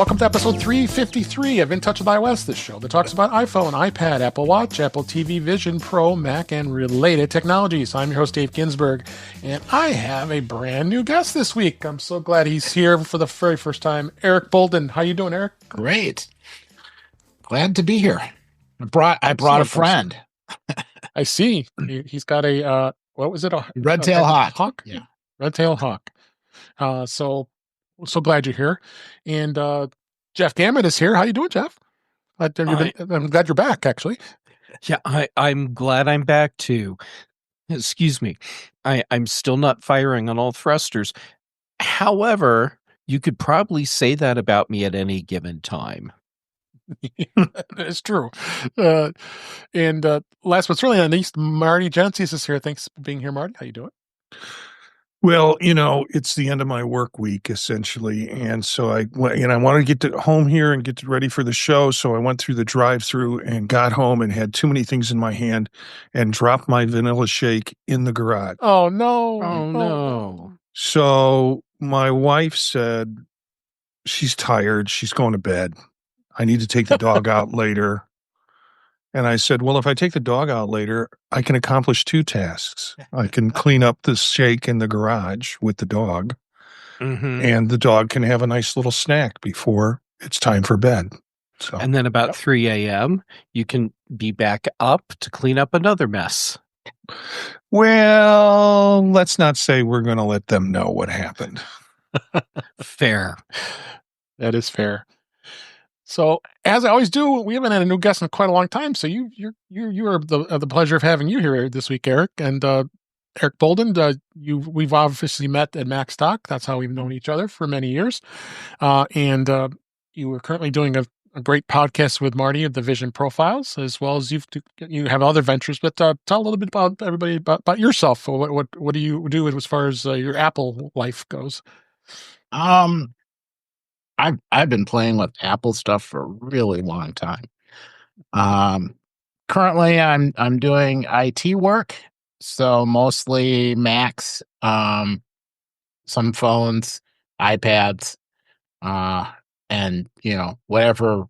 Welcome to episode 353 of In Touch with iOS, this show that talks about iPhone, iPad, Apple Watch, Apple TV, Vision Pro, Mac, and related technologies. I'm your host, Dave Ginsburg, and I have a brand new guest this week. I'm so glad he's here for the very first time. Eric Bolden. How you doing, Eric? Great. Glad to be here. I brought a friend. I see. He's got a, what was it? A red-tailed hawk. Yeah. Red-tailed hawk. So glad you're here. And Jeff Gamet is here. How you doing, Jeff? I'm glad you're back, actually. Yeah, I'm glad I'm back, too. Excuse me. I'm still not firing on all thrusters. However, you could probably say that about me at any given time. It's true. And last but certainly not least, Marty Jencius is here. Thanks for being here, Marty. How you doing? Well, it's the end of my work week, essentially. And so I wanted to get home here and get ready for the show. So I went through the drive-through and got home and had too many things in my hand and dropped my vanilla shake in the garage. Oh, no. Oh, no. So my wife said she's tired. She's going to bed. I need to take the dog out later. And I said, well, if I take the dog out later, I can accomplish two tasks. I can clean up the shake in the garage with the dog, and the dog can have a nice little snack before it's time for bed. So, and then about 3 a.m., you can be back up to clean up another mess. Well, let's not say we're going to let them know what happened. Fair. That is fair. So, as I always do, we haven't had a new guest in quite a long time. So, you are the pleasure of having you here this week, Eric. And Eric Bolden, we've obviously met at Macstock. That's how we've known each other for many years. And you are currently doing a great podcast with Marty of the Vision Profiles, as well as you have other ventures. But tell a little bit about everybody about yourself. What do you do as far as your Apple life goes? I've been playing with Apple stuff for a really long time. Currently, I'm doing IT work, so mostly Macs, some phones, iPads, and whatever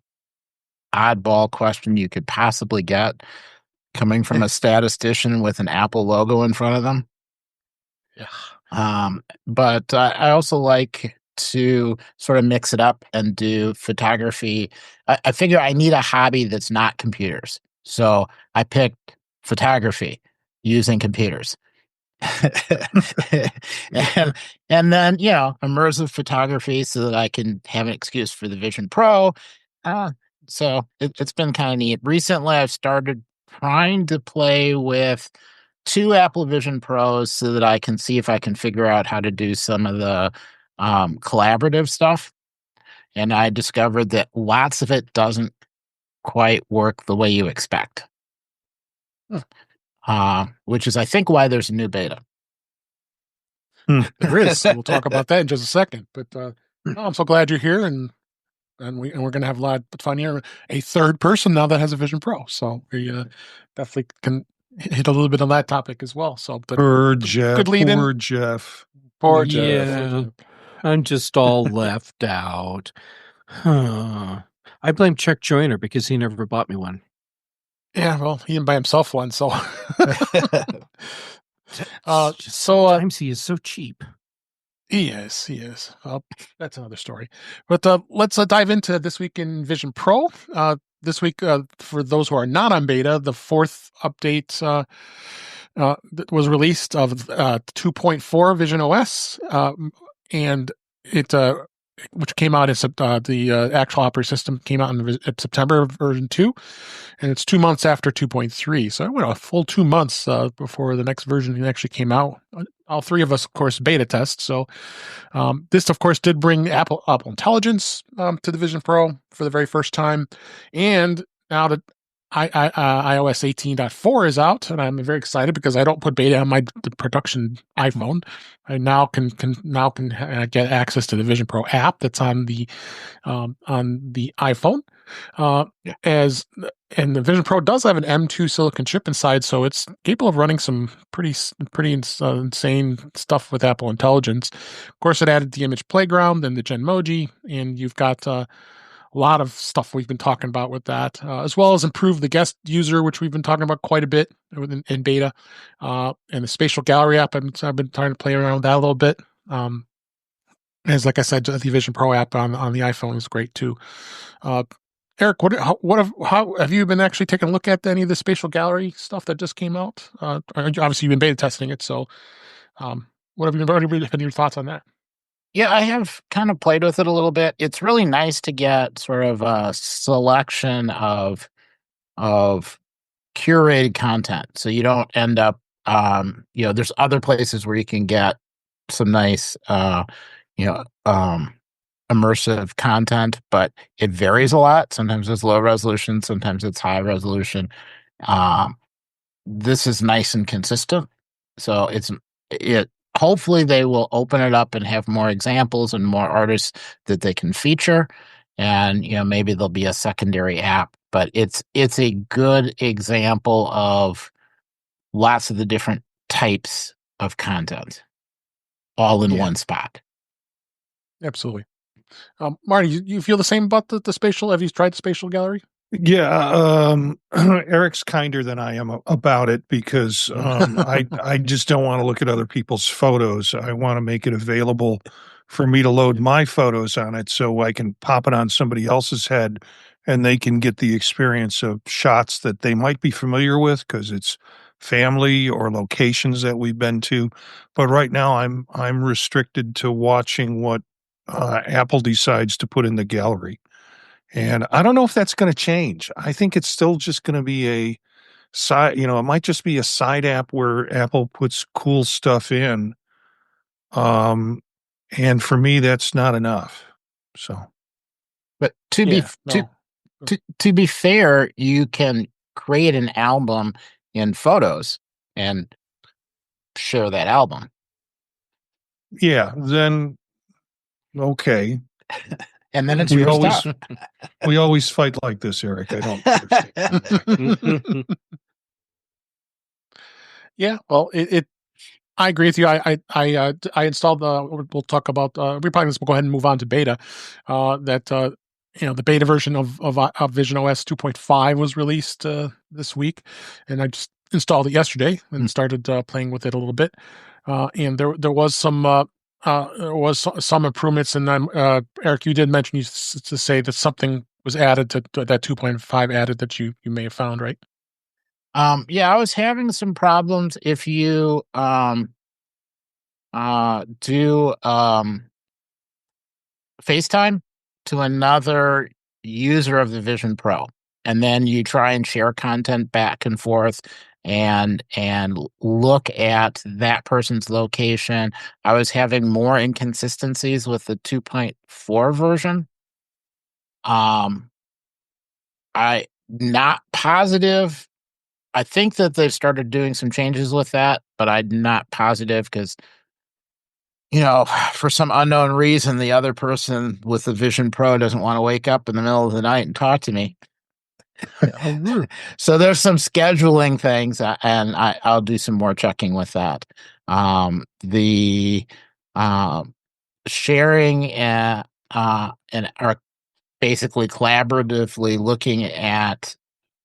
oddball question you could possibly get coming from a statistician with an Apple logo in front of them. Yeah. But I also like to sort of mix it up and do photography. I figure I need a hobby that's not computers. So I picked photography using computers. and then, immersive photography so that I can have an excuse for the Vision Pro. So it's been kind of neat. Recently, I've started trying to play with 2 Apple Vision Pros so that I can see if I can figure out how to do some of the collaborative stuff, and I discovered that lots of it doesn't quite work the way you expect, which is, I think, why there's a new beta. There is. We'll talk about that in just a second. But I'm so glad you're here, and we're going to have a lot of fun here. A third person now that has a Vision Pro, so we definitely can hit a little bit on that topic as well. So, but poor Jeff. Good lead in. Poor Jeff. Poor Yeah. Jeff. I'm just all left out. I blame Chuck Joyner because he never bought me one. Yeah, well, he didn't buy himself one, so. Sometimes he is so cheap. He is. Well, that's another story. But let's dive into This Week in Vision Pro. This week, for those who are not on beta, the 4th update was released of 2.4 VisionOS. And it, which came out as the actual operating system came out in September version 2, and it's 2 months after 2.3. So it went a full 2 months before the next version actually came out. All 3 of us, of course, beta test. So this, of course, did bring Apple Intelligence to the Vision Pro for the very first time, and now that iOS 18.4 is out, and I'm very excited because I don't put beta on my production iPhone. I now can get access to the Vision Pro app that's on the iPhone. Yeah. And the Vision Pro does have an M2 silicon chip inside, so it's capable of running some pretty insane stuff with Apple Intelligence. Of course, it added the image playground and the Genmoji, and you've got a lot of stuff we've been talking about with that, as well as improve the guest user, which we've been talking about quite a bit in beta, and the Spatial Gallery app. I've been trying to play around with that a little bit. As like I said, the Vision Pro app on the iPhone is great too. Eric, how have you been actually taking a look at any of the Spatial Gallery stuff that just came out? Obviously, you've been beta testing it, so what have your thoughts on that? Yeah, I have kind of played with it a little bit. It's really nice to get sort of a selection of curated content, so you don't end up, there's other places where you can get some nice, immersive content, but it varies a lot. Sometimes it's low resolution, sometimes it's high resolution. This is nice and consistent, so it. Hopefully, they will open it up and have more examples and more artists that they can feature, and maybe there'll be a secondary app. But it's a good example of lots of the different types of content all in one spot. Absolutely. Marty, you feel the same about the spatial? Have you tried the Spatial Gallery? Yeah, Eric's kinder than I am about it because I just don't want to look at other people's photos. I want to make it available for me to load my photos on it so I can pop it on somebody else's head and they can get the experience of shots that they might be familiar with because it's family or locations that we've been to. But right now I'm restricted to watching what Apple decides to put in the gallery. And I don't know if that's going to change. I think it's still just going to be a side, it might just be a side app where Apple puts cool stuff in. And for me, that's not enough. So, but to be fair, you can create an album in Photos and share that album. Yeah, then okay. And then it's your stuff. We always fight like this, Eric. I don't understand. Yeah, well, I agree with you. I installed the. We'll talk about. We probably just go ahead and move on to beta. The beta version of VisionOS 2.5 was released this week, and I just installed it yesterday and started playing with it a little bit. And there was some improvements, and Eric, you did mention to say that something was added to that 2.5 added that you may have found, right? Yeah, I was having some problems if you do FaceTime to another user of the Vision Pro, and then you try and share content back and forth and look at that person's location. I was having more inconsistencies with the 2.4 version. I'm not positive. I think that they've started doing some changes with that, but I'm not positive because, for some unknown reason, the other person with the Vision Pro doesn't want to wake up in the middle of the night and talk to me. So there's some scheduling things, and I'll do some more checking with that. The sharing and are basically collaboratively looking at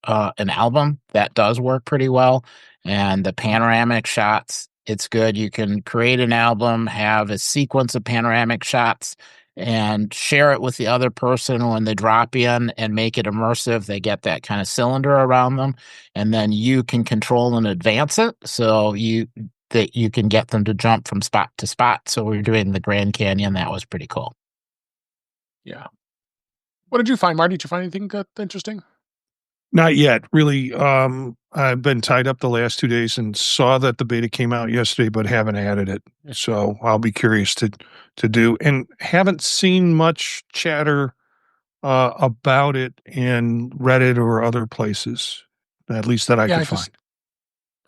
an album that does work pretty well, and the panoramic shots, it's good. You can create an album, have a sequence of panoramic shots, and share it with the other person when they drop in and make it immersive. They get that kind of cylinder around them, and then you can control and advance it so you can get them to jump from spot to spot. So we were doing the Grand Canyon. That was pretty cool. Yeah. What did you find, Marty? Did you find anything interesting? Not yet, really. I've been tied up the last 2 days and saw that the beta came out yesterday, but haven't added it. So I'll be curious to do, and haven't seen much chatter about it in Reddit or other places, at least that I could find.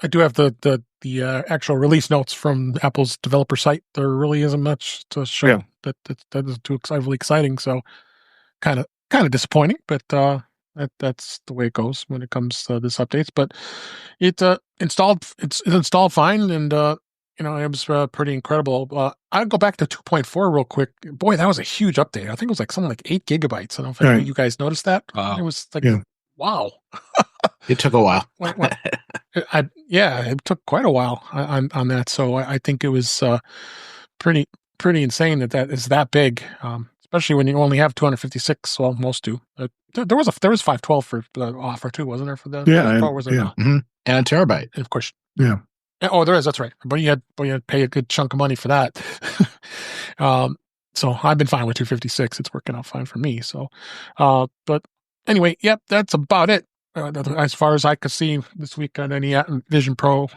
I do have the actual release notes from Apple's developer site. There really isn't much to show that is too really exciting. So kind of kind of disappointing, but that's the way it goes when it comes to this updates. But it it's installed fine, and it was pretty incredible. I'll go back to 2.4 real quick. Boy, that was a huge update. I think it was like something like 8 gigabytes. I don't know if any of you guys noticed that. Wow. It was like, Yeah. wow. It took a while. It took quite a while on that. So I think it was pretty insane that is that big, especially when you only have 256. Well, most do. There was 512 for the offer too, wasn't there? For the Pro, was there not? Mm-hmm. And a terabyte, and of course. Yeah. Oh, there is. That's right. But you had to pay a good chunk of money for that. So I've been fine with 256. It's working out fine for me. So, but anyway, yep, that's about it. As far as I could see this week on any Vision Pro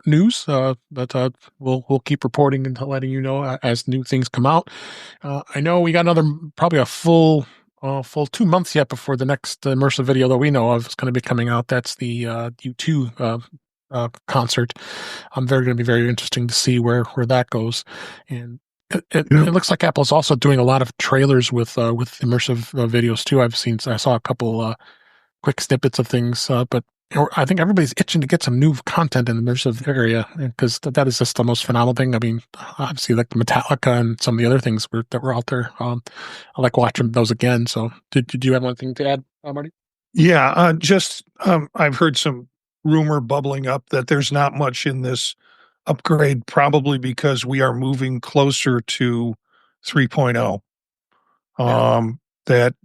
news, but we'll keep reporting and letting you know as new things come out. I know we got probably a full 2 months yet before the next immersive video that we know of is going to be coming out. That's the U2 concert. I'm going to be very interesting to see where that goes. And it looks like Apple's also doing a lot of trailers with immersive videos too. I saw a couple quick snippets of things, but I think everybody's itching to get some new content in the immersive area because that is just the most phenomenal thing. I mean, obviously like Metallica and some of the other things that were out there. I like watching those again. So did you have anything to add, Marty? Yeah, I've heard some rumor bubbling up that there's not much in this upgrade, probably because we are moving closer to 3.0.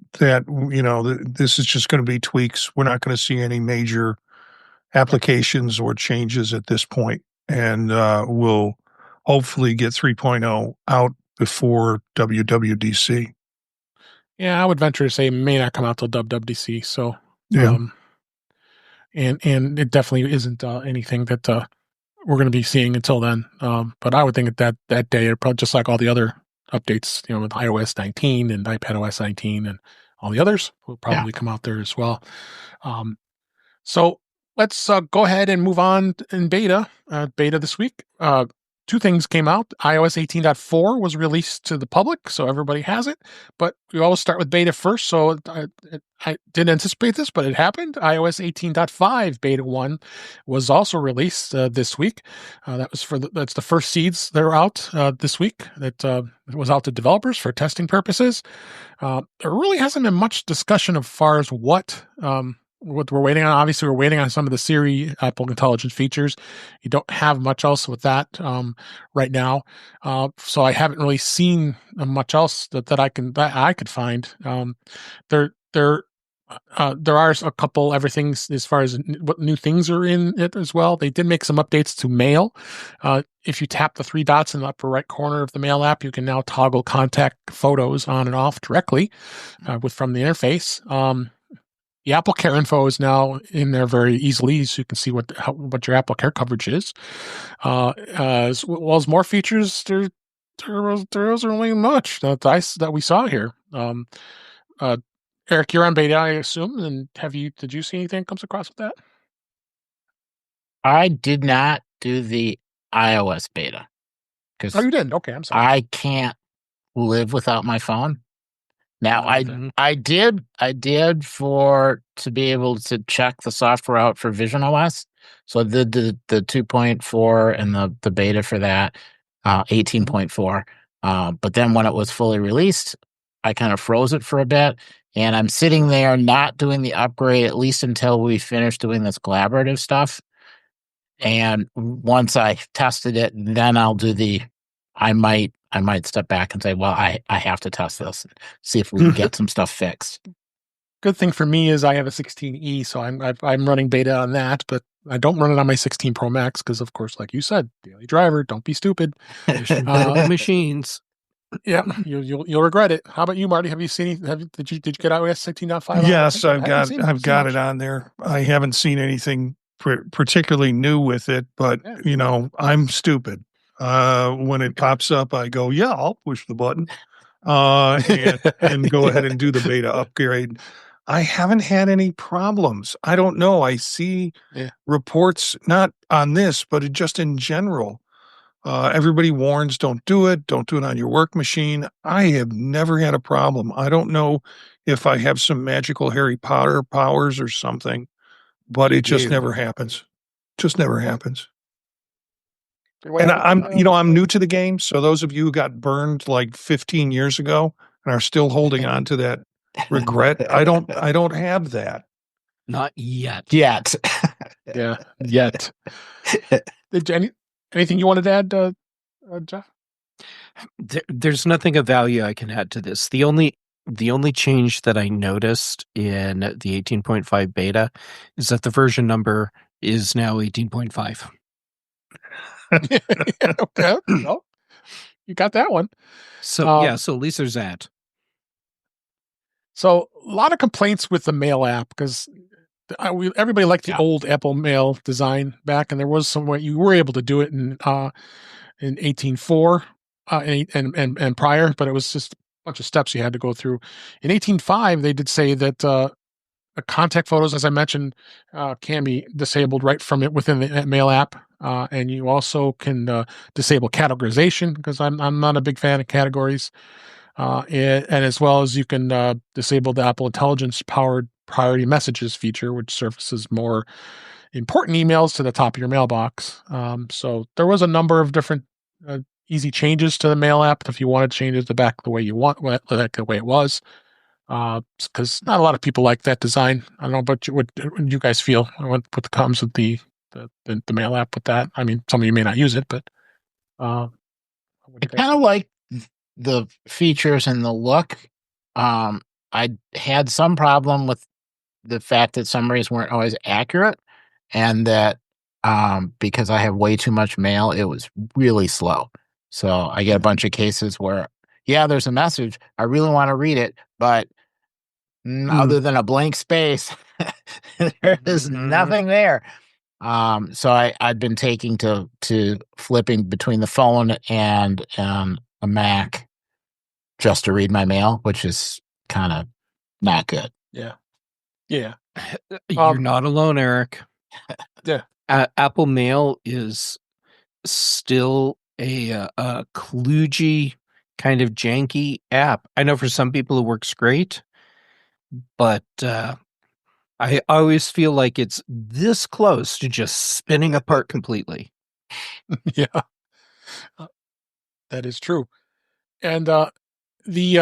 This is just going to be tweaks. We're not going to see any major applications or changes at this point, and we'll hopefully get 3.0 out before WWDC. Yeah, I would venture to say it may not come out till WWDC. So, yeah. And it definitely isn't anything that we're going to be seeing until then. But I would think that day, probably just like all the other updates, with iOS 19 and iPadOS 19 and all the others will probably come out there as well. So let's go ahead and move on in beta this week. 2 things came out. iOS 18.4 was released to the public, so everybody has it. But we always start with beta first, so I didn't anticipate this, but it happened. iOS 18.5 beta 1 was also released this week. That's the first seeds that are out this week. That was out to developers for testing purposes. There really hasn't been much discussion as far as what we're waiting on. Obviously, we're waiting on some of the Siri Apple Intelligence features. You don't have much else with that right now, so I haven't really seen much else that I could find. There are a couple everything's as far as what new things are in it as well. They did make some updates to Mail. If you tap the 3 dots in the upper right corner of the Mail app, you can now toggle contact photos on and off directly from the interface. The Apple Care info is now in there very easily, so you can see what your Apple Care coverage is. As well as more features, there wasn't really much that we saw here. Eric, you're on beta, I assume, and did you see anything comes across with that? I did not do the iOS beta because you didn't. Okay, I'm sorry. I can't live without my phone. Now, I did to be able to check the software out for VisionOS. So I did the 2.4 and the beta for that, 18.4. But then when it was fully released, I kind of froze it for a bit. And I'm sitting there not doing the upgrade, at least until we finish doing this collaborative stuff. And once I tested it, then I'll do I might step back and say, well, I have to test this and see if we can get some stuff fixed. Good thing for me is I have a 16E, so I'm running beta on that, but I don't run it on my 16 Pro Max because, of course, like you said, daily driver, don't be stupid. Machines. Yeah, you'll regret it. How about you, Marty? Have you seen? Did you get iOS 16.5? Yes, I've got it on there. I haven't seen anything particularly new with it, but I'm stupid. When it pops up, I go, yeah, I'll push the button and go ahead and do the beta upgrade. I haven't had any problems. I don't know. I see reports, not on this, but just in general, Everybody warns, don't do it. Don't do it on your work machine. I have never had a problem. I don't know if I have some magical Harry Potter powers or something, but it just never happens. Just never happens. And I'm new to the game. So those of you who got burned like 15 years ago and are still holding on to that regret, I don't have that. Not yet. Yet. Yeah, yet. Anything you wanted to add, Jeff? There's nothing of value I can add to this. The only change that I noticed in the 18.5 beta is that the version number is now 18.5. Okay. Well, you got that one. So so at least there's that. So a lot of complaints with the Mail app because everybody liked the old Apple Mail design back, and there was some way you were able to do it in 18.4 and prior, but it was just a bunch of steps you had to go through. In 18.5, they did say that contact photos, as I mentioned, can be disabled right from it within the Mail app, and you also can disable categorization because I'm not a big fan of categories, and as well as you can disable the Apple Intelligence powered priority messages feature, which surfaces more important emails to the top of your mailbox. So there was a number of different easy changes to the Mail app if you wanted to change it back the way you want, like the way it was. Because not a lot of people like that design. I don't know, but what you guys feel what comes with the Mail app with that? I mean, some of you may not use it, but I kind of like the features and the look. I had some problem with the fact that summaries weren't always accurate, and that because I have way too much mail, it was really slow. So I get a bunch of cases where, there's a message, I really want to read it, but other than a blank space, there is nothing there. So I've been taking to flipping between the phone and a Mac just to read my mail, which is kind of not good. Yeah. You're not alone, Eric. Yeah. Apple Mail is still a kludgy kind of janky app. I know for some people it works great, but I always feel like it's this close to just spinning apart completely. Yeah, that is true. And we've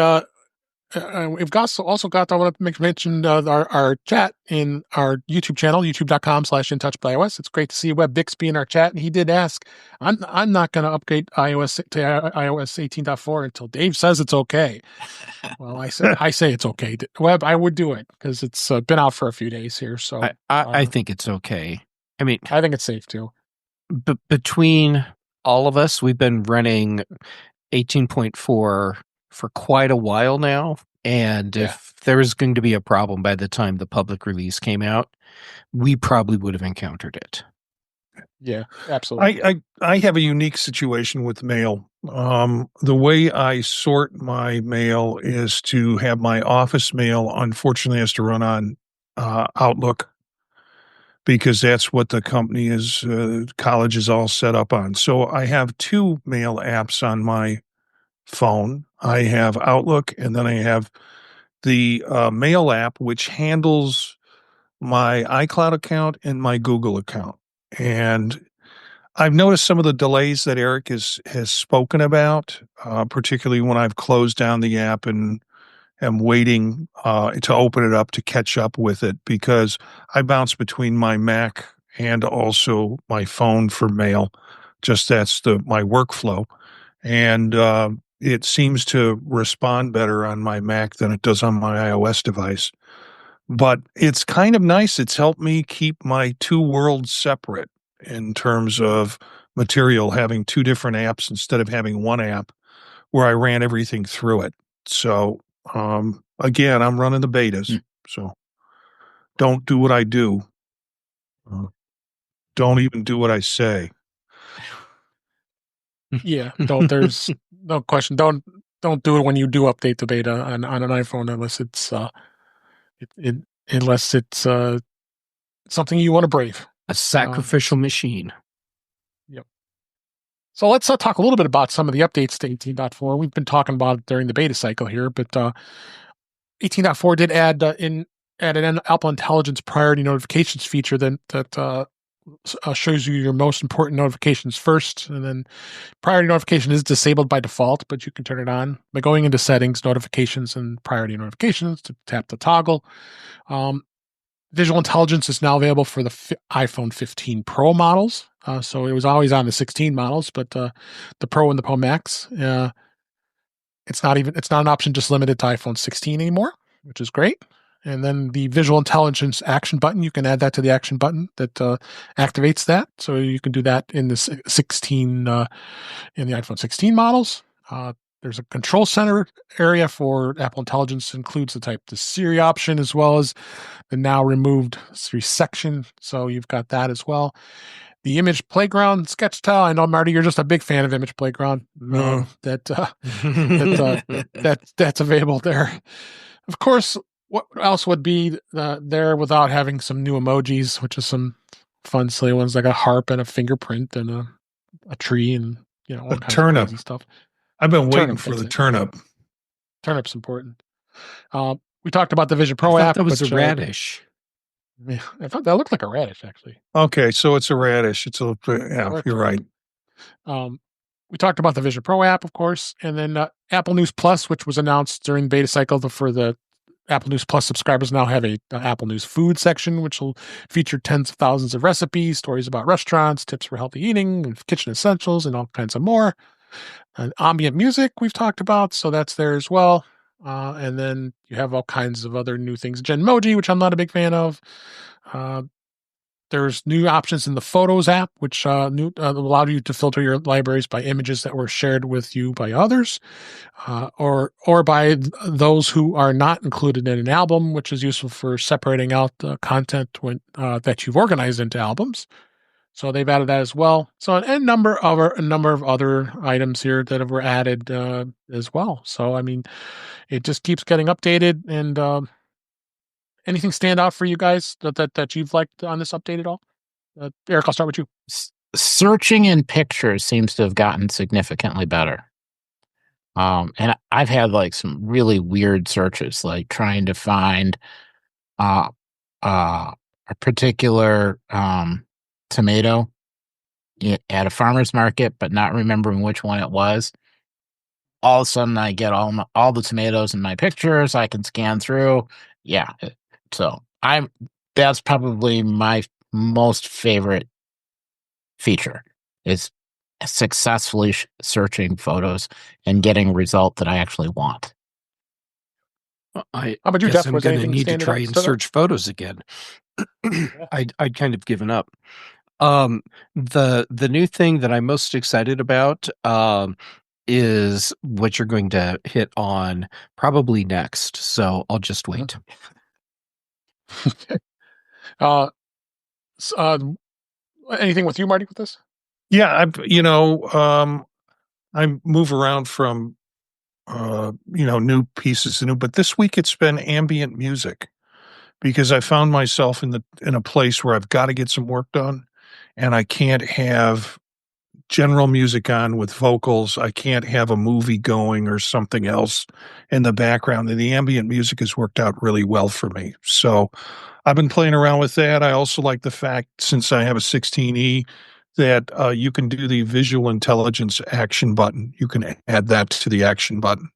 also got, I want to mention our chat in our YouTube channel, youtube.com/intouchwithiOS. It's great to see Webb Bixby in our chat. And he did ask, I'm not going to upgrade iOS to iOS 18.4 until Dave says it's okay. Well, I say it's okay. Webb, I would do it because it's been out for a few days here. So I think it's okay. I mean, I think it's safe too. Between all of us, we've been running 18.4 for quite a while now. And if there was going to be a problem by the time the public release came out, we probably would have encountered it. Yeah, absolutely. I have a unique situation with mail. The way I sort my mail is to have my office mail, unfortunately, has to run on Outlook because that's what the company is, college is all set up on. So I have two mail apps on my phone. I have Outlook, and then I have the mail app, which handles my iCloud account and my Google account. And I've noticed some of the delays that Eric has spoken about, particularly when I've closed down the app and am waiting to open it up to catch up with it, because I bounce between my Mac and also my phone for mail. Just that's my workflow. And it seems to respond better on my Mac than it does on my iOS device. But it's kind of nice. It's helped me keep my two worlds separate in terms of material, having two different apps instead of having one app where I ran everything through it. So, again, I'm running the betas. So don't do what I do. Don't even do what I say. Yeah, there's no question. Don't do it when you do update the beta on an iPhone unless it's unless it's something you want to brave. A sacrificial machine. Yep. So let's talk a little bit about some of the updates to 18.4. We've been talking about it during the beta cycle here, but 18.4 did add an Apple Intelligence priority notifications feature that shows you your most important notifications first, and then priority notification is disabled by default, but you can turn it on by going into settings, notifications, and priority notifications to tap the toggle. Visual Intelligence is now available for the iPhone 15 Pro models. So it was always on the 16 models, but the Pro and the Pro Max, it's not an option just limited to iPhone 16 anymore, which is great. And then the Visual Intelligence action button, you can add that to the action button that activates that. So you can do that in the 16 in the iPhone 16 models. There's a control center area for Apple Intelligence, includes the Siri option as well as the now removed Siri section. So you've got that as well. The Image Playground sketch tile. I know, Marty, you're just a big fan of Image Playground. That's available there. Of course, what else would be there without having some new emojis, which is some fun, silly ones like a harp and a fingerprint and a tree and all kinds turnip. of crazy stuff. I've been waiting for the turnip. Turnip's important. We talked about the Vision Pro I thought app. that was a radish. Yeah, I thought that looked like a radish, actually. Okay, so it's a radish. Yeah, you're right. We talked about the Vision Pro app, of course, and then Apple News Plus, which was announced during beta cycle for the Apple News Plus subscribers now have a Apple News food section, which will feature tens of thousands of recipes, stories about restaurants, tips for healthy eating, and kitchen essentials, and all kinds of more. Ambient music we've talked about, so that's there as well. And then you have all kinds of other new things. Genmoji, which I'm not a big fan of. There's new options in the Photos app, which allow you to filter your libraries by images that were shared with you by others, or by those who are not included in an album, which is useful for separating out the content that you've organized into albums. So they've added that as well. So a number of other items here that were added as well. So I mean, it just keeps getting updated. And anything stand out for you guys that you've liked on this update at all? Eric, I'll start with you. Searching in pictures seems to have gotten significantly better. And I've had like some really weird searches, like trying to find a particular tomato at a farmer's market, but not remembering which one it was. All of a sudden, I get all the tomatoes in my pictures. I can scan through. Yeah, so that's probably my most favorite feature is successfully searching photos and getting a result that I actually want. How about you, Jeff? I'm going to need to try and search photos again. I'd kind of given up. The new thing that I'm most excited about is what you're going to hit on probably next. So I'll just wait. Anything with you, Marty, with this? Yeah, I move around from new pieces to new, but this week it's been ambient music because I found myself in a place where I've got to get some work done, and I can't have general music on with vocals. I can't have a movie going or something else in the background. And the ambient music has worked out really well for me. So I've been playing around with that. I also like the fact, since I have a 16E, that you can do the Visual Intelligence action button. You can add that to the action button.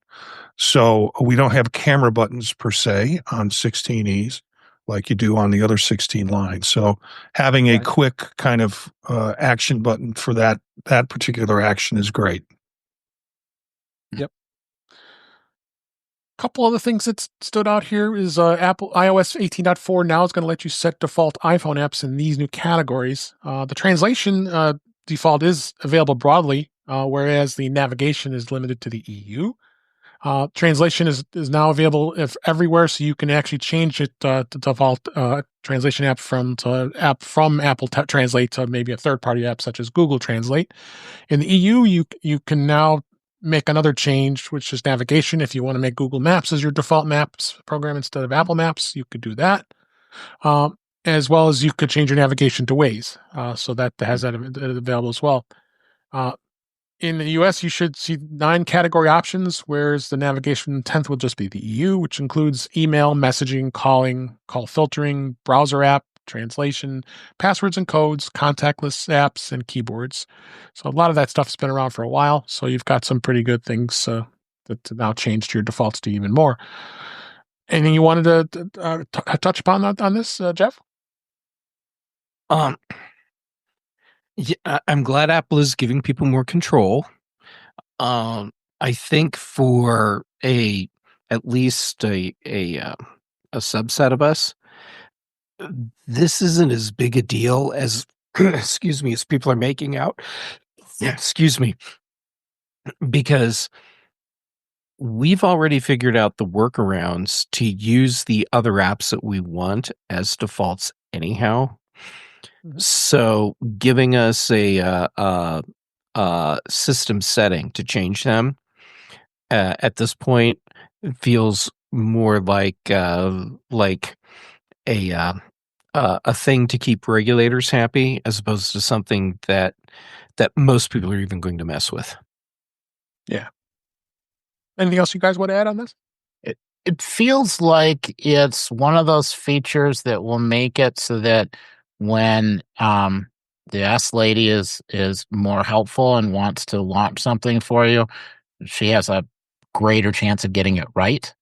So we don't have camera buttons per se on 16Es like you do on the other 16 lines. So having a quick kind of action button for that particular action is great. Yep. A couple other things that stood out here is Apple iOS 18.4 now is going to let you set default iPhone apps in these new categories. The translation default is available broadly, whereas the navigation is limited to the EU. Translation is now available everywhere, so you can actually change it to default translation app from Apple Translate to maybe a third-party app such as Google Translate. In the EU, you can now make another change, which is navigation. If you want to make Google Maps as your default maps program instead of Apple Maps, you could do that. As well as you could change your navigation to Waze, so that has that available as well. In the US, you should see 9 category options, whereas the navigation 10th will just be the EU, which includes email, messaging, calling, call filtering, browser app, translation, passwords and codes, contactless apps, and keyboards. So a lot of that stuff's been around for a while. So you've got some pretty good things that now changed your defaults to even more. Anything you wanted to touch upon on this, Jeff? Yeah, I'm glad Apple is giving people more control. I think for at least a subset of us, this isn't as big a deal as excuse me, as people are making out. Excuse me, because we've already figured out the workarounds to use the other apps that we want as defaults anyhow. Mhm. So giving us a system setting to change them at this point feels more like a thing to keep regulators happy, as opposed to something that most people are even going to mess with. Yeah. Anything else you guys want to add on this? It feels like it's one of those features that will make it so that when the S lady is more helpful and wants to launch something for you, she has a greater chance of getting it right.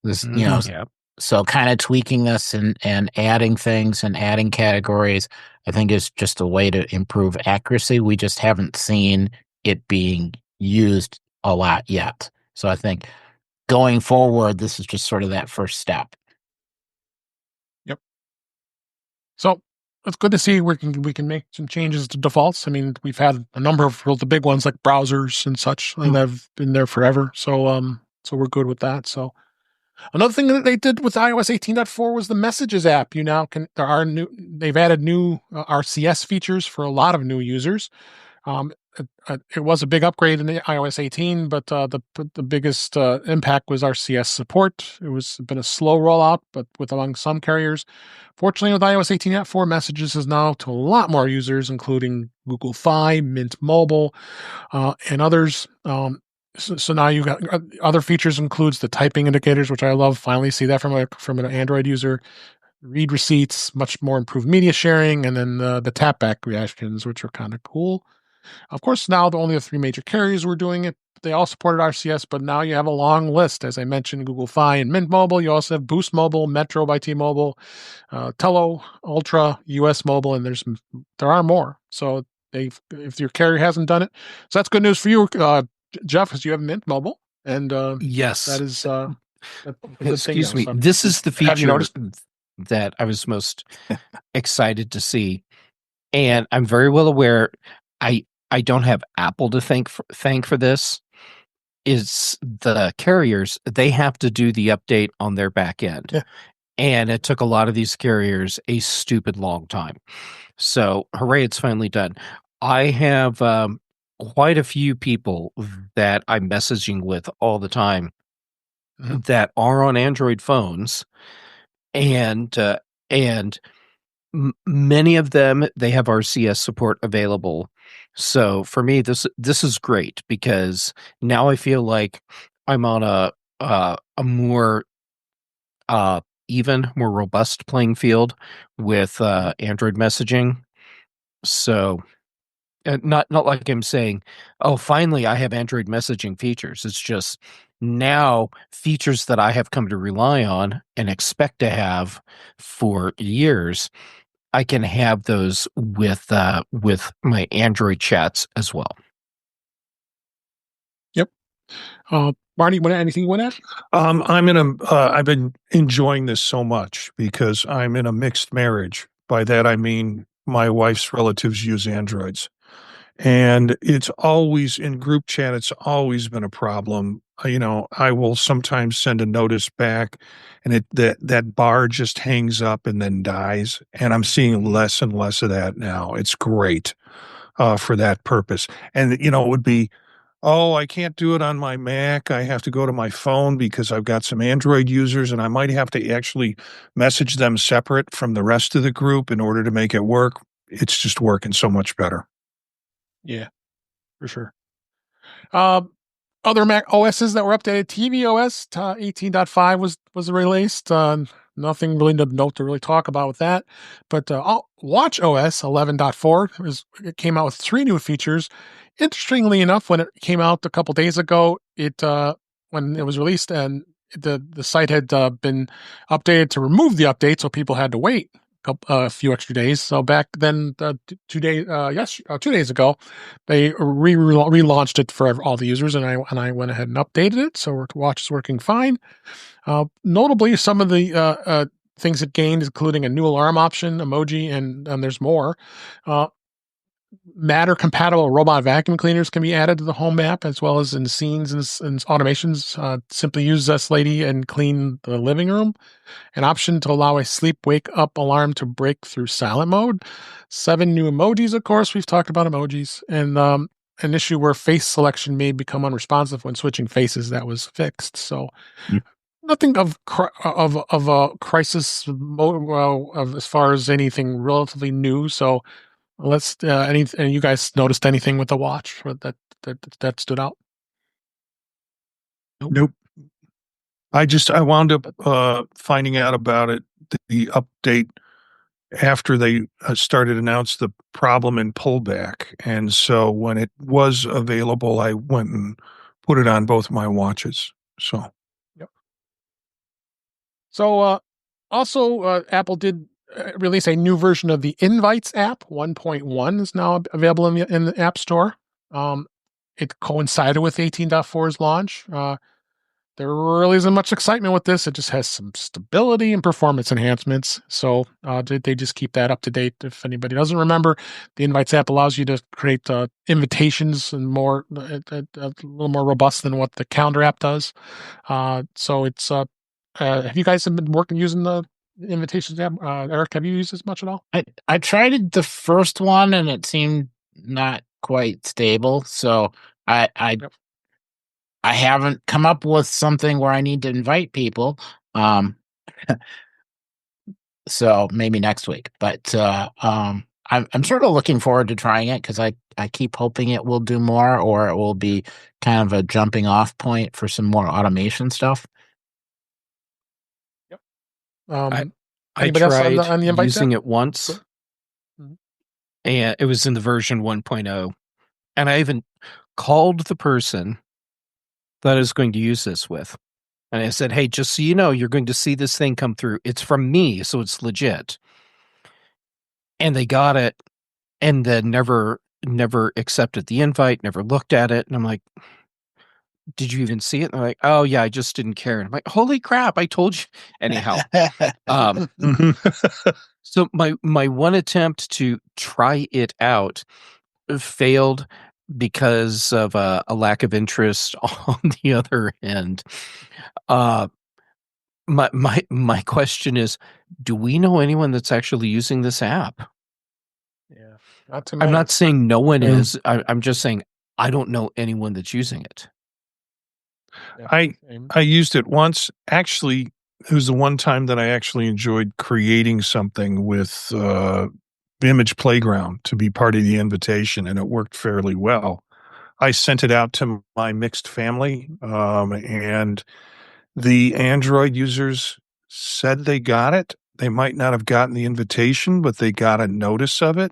This, Yeah. so kind of tweaking this and adding things and adding categories, I think is just a way to improve accuracy. We just haven't seen it being used a lot yet. So I think going forward, this is just sort of that first step. Yep. So it's good to see we can make some changes to defaults. I mean, we've had a number of the big ones like browsers and such that have been there forever. So we're good with that. So another thing that they did with iOS 18.4 was the Messages app. You now can they've added new RCS features for a lot of new users. It was a big upgrade in the iOS 18, but the biggest impact was RCS support. It was been a slow rollout, but among some carriers. Fortunately, with iOS 18.4, Messages is now to a lot more users, including Google Fi, Mint Mobile, and others. So now you've got other features includes the typing indicators, which I love. Finally, see that from an Android user. Read receipts, much more improved media sharing, and then the tap back reactions, which are kind of cool. Of course, now only the 3 major carriers were doing it. They all supported RCS, but now you have a long list. As I mentioned, Google Fi and Mint Mobile. You also have Boost Mobile, Metro by T-Mobile, Tello, Ultra, US Mobile, and there are more. So if your carrier hasn't done it, so that's good news for you, Jeff, because you have Mint Mobile, and Yes. that is a good thing. Excuse me. So, This is the have you feature noticed? that I was most excited to see, and I'm very well aware. I don't have Apple to thank for this. Is the carriers, they have to do the update on their back end. Yeah. And it took a lot of these carriers a stupid long time. So hooray, it's finally done. I have quite a few people that I'm messaging with all the time that are on Android phones, and many of them, they have RCS support available. So for me, this is great, because now I feel like I'm on a more even, more robust playing field with Android messaging. So not like I'm saying, oh, finally I have Android messaging features. It's just now features that I have come to rely on and expect to have for years. I can have those with my Android chats as well. Yep. Marty, anything you want to add? I've been enjoying this so much because I'm in a mixed marriage. By that, I mean my wife's relatives use Androids. And it's always in group chat, it's always been a problem. I will sometimes send a notice back and that bar just hangs up and then dies. And I'm seeing less and less of that now. It's great for that purpose. And, it would be, oh, I can't do it on my Mac. I have to go to my phone because I've got some Android users and I might have to actually message them separate from the rest of the group in order to make it work. It's just working so much better. Yeah, for sure. Uh, Other Mac OSs that were updated, tvOS 18.5 was released. Nothing really to note to really talk about with that. But Watch OS 11.4 it came out with 3 new features. Interestingly enough, when it came out a couple days ago, when it was released, and the site had been updated to remove the update, so people had to wait a few extra days. So back then, 2 days ago, they relaunched it for all the users, and I went ahead and updated it. So Watch is working fine. Notably, some of the things it gained, including a new alarm option, emoji, and there's more. Matter-compatible robot vacuum cleaners can be added to the home app, as well as in scenes and automations. Simply use this lady and clean the living room. An option to allow a sleep wake up alarm to break through silent mode. 7 new emojis, of course. We've talked about emojis. And an issue where face selection may become unresponsive when switching faces that was fixed. So nothing of a crisis of as far as anything relatively new. So let's and you guys noticed anything with the watch that stood out? Nope. I wound up finding out about it, the update, after they started to announce the problem and pullback. And so when it was available, I went and put it on both my watches. So, yep. So also, Apple did release a new version of the Invites app. 1.1 is now available in the App Store. It coincided with 18.4's launch. There really isn't much excitement with this. It just has some stability and performance enhancements. So they just keep that up to date. If anybody doesn't remember, the Invites app allows you to create invitations and a little more robust than what the Calendar app does. So it's have you guys been using the invitations app? Eric, have you used this much at all? I tried it the first one and it seemed not quite stable. So Yep. I haven't come up with something where I need to invite people. So maybe next week. But I'm sort of looking forward to trying it because I keep hoping it will do more, or it will be kind of a jumping off point for some more automation stuff. Yep. I tried on the using it once, and it was in the version 1.0, and I even called the person that I was going to use this with. And I said, hey, just so you know, you're going to see this thing come through. It's from me, so it's legit. And they got it and then never accepted the invite, never looked at it. And I'm like, did you even see it? And they're like, oh, yeah, I just didn't care. And I'm like, holy crap, I told you. Anyhow. So my one attempt to try it out failed because of a lack of interest on the other end. My question is, do we know anyone that's actually using this app? Yeah, not too many. I'm not saying no one is. I'm just saying I don't know anyone that's using it. I used it once. Actually, it was the one time that I actually enjoyed creating something with Image Playground to be part of the invitation, and it worked fairly well. I sent it out to my mixed family, and the Android users said they got it. They might not have gotten the invitation, but they got a notice of it.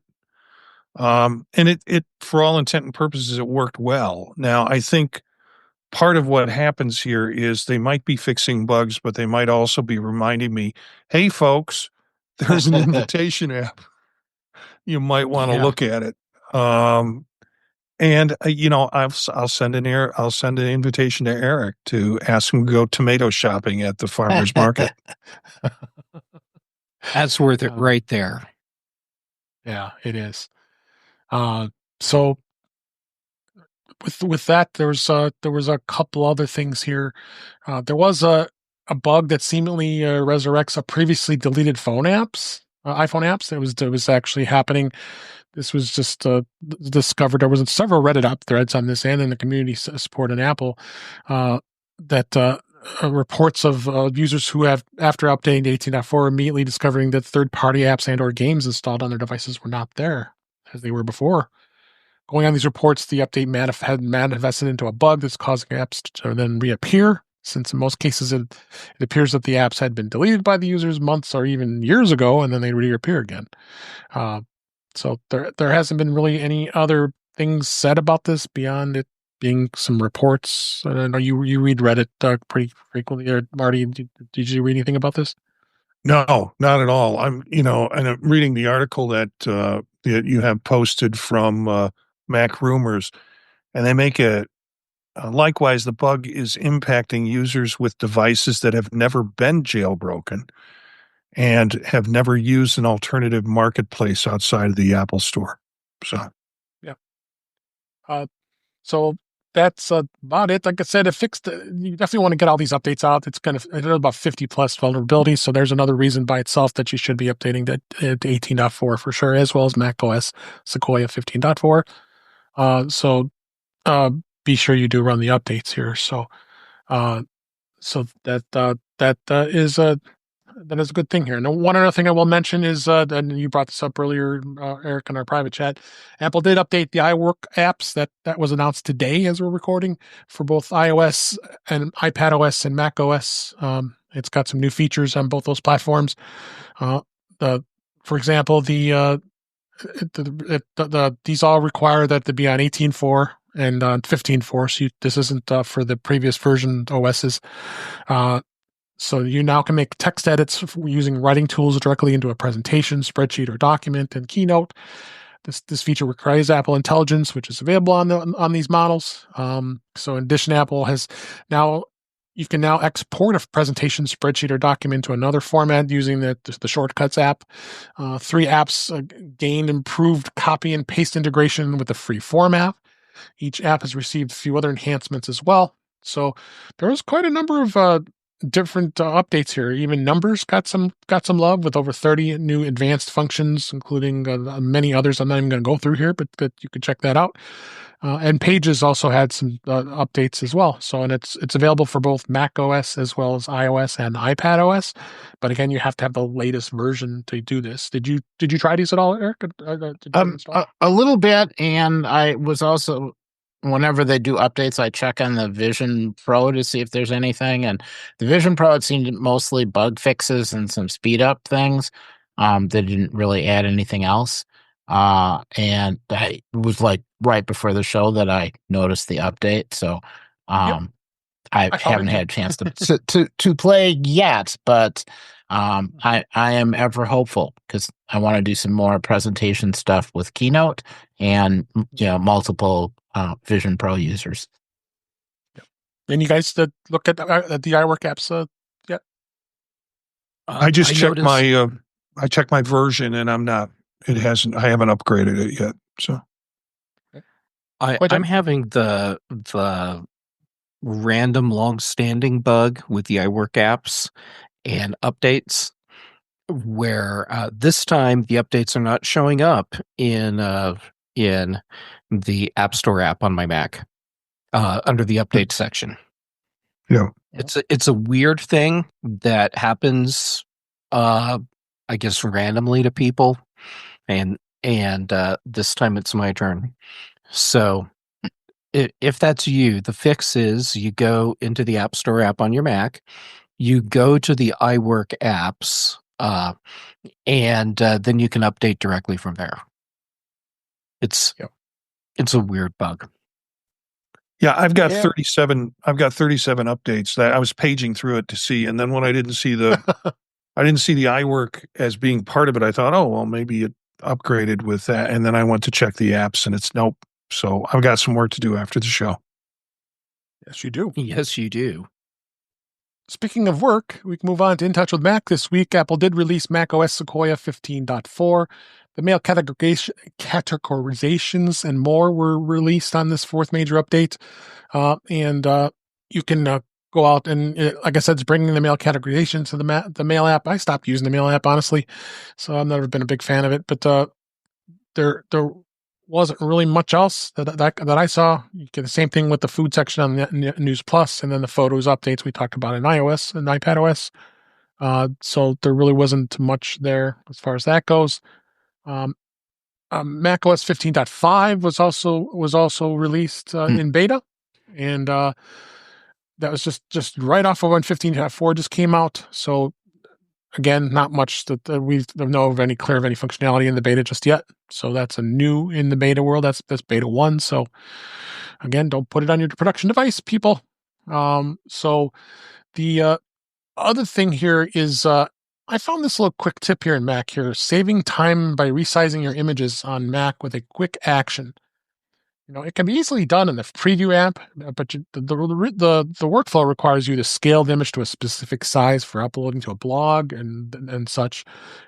And it, for all intent and purposes, it worked well. Now, I think part of what happens here is they might be fixing bugs, but they might also be reminding me, hey, folks, there's an invitation app. You might want to look at it. And I'll send an invitation to Eric to ask him to go tomato shopping at the farmer's market. That's worth it right there. Yeah, it is. So with that, there was a couple other things here. There was a bug that seemingly resurrects a previously deleted iPhone apps. It was actually happening. This was just discovered. There was several Reddit up threads on this and in the community support in Apple that reports of users who have, after updating to 18.4, immediately discovering that third-party apps and/or games installed on their devices were not there as they were before. going on these reports, the update had manifested into a bug that's causing apps to then reappear, since in most cases it appears that the apps had been deleted by the users months or even years ago, and then they reappear again. So there hasn't been really any other things said about this beyond it being some reports. I know you read Reddit pretty frequently. Or Marty, did you read anything about this? No, not at all. And I'm reading the article that you have posted from Mac Rumors, and they make it. Likewise, the bug is impacting users with devices that have never been jailbroken and have never used an alternative marketplace outside of the Apple Store. So, yeah. So that's about it. Like I said, it fixed. You definitely want to get all these updates out. It's about 50 plus vulnerabilities. So there's another reason by itself that you should be updating to 18.4 for sure, as well as macOS Sequoia 15.4. So be sure you do run the updates here. So that is a good thing here. And one other thing I will mention is, and you brought this up earlier, Eric, in our private chat. Apple did update the iWork apps that was announced today as we're recording for both iOS and iPadOS and macOS. It's got some new features on both those platforms. For example, these all require that to be on 18.4 and on 15.4. So this isn't for the previous version OSs. So you now can make text edits using writing tools directly into a presentation, spreadsheet, or document in Keynote. This feature requires Apple Intelligence, which is available on these models. So in addition, Apple has you can now export a presentation, spreadsheet, or document to another format using the Shortcuts app. 3 apps gained improved copy and paste integration with the free format. Each app has received a few other enhancements as well. So there was quite a number of different updates here. Even Numbers got some love with over 30 new advanced functions, including many others I'm not even going to go through here, but you can check that out. And Pages also had some updates as well. So, and it's available for both Mac OS as well as iOS and iPad OS. But again, you have to have the latest version to do this. Did you try these at all, Eric? A little bit, and I was also, whenever they do updates, I check on the Vision Pro to see if there's anything. And the Vision Pro, it seemed mostly bug fixes and some speed up things. They didn't really add anything else. And it was like right before the show that I noticed the update. So I haven't had a chance to play yet, but I am ever hopeful because I want to do some more presentation stuff with Keynote and multiple Vision Pro users. And you guys look at the iWork apps yet? I just checked I checked my version, and I haven't upgraded it yet. So I'm having the random long-standing bug with the iWork apps and updates, where this time the updates are not showing up in the App Store app on my Mac under the update section. Yeah, it's a weird thing that happens, I guess, randomly to people, and this time it's my turn. So if that's you, the fix is you go into the App Store app on your Mac, you go to the iWork apps, and then you can update directly from there. It's a weird bug. Yeah, I've got 37. I've got 37 updates that I was paging through it to see, and then when I didn't see the iWork as being part of it, I thought, oh well, maybe it upgraded with that, and then I went to check the apps, and it's nope. So I've got some work to do after the show. Yes, you do. Yes, you do. Speaking of work, we can move on to In Touch with Mac. This week, Apple did release macOS Sequoia 15.4. The mail categorizations and more were released on this fourth major update. And you can go out and, like I said, it's bringing the mail categorization to the mail app. I stopped using the mail app, honestly, so I've never been a big fan of it. But there wasn't really much else that I saw. You get the same thing with the food section on the News Plus, and then the photos updates we talked about in iOS and iPadOS. So there really wasn't much there as far as that goes. macOS 15.5 was also released in beta, and that was just right off of when 15.4 just came out. So again, not much that we know of any functionality in the beta just yet. So that's a new in the beta world. That's beta 1. So again, don't put it on your production device, people. So the other thing here is I found this little quick tip here in Mac here, saving time by resizing your images on Mac with a quick action. It can be easily done in the preview app, but the workflow requires you to scale the image to a specific size for uploading to a blog and such.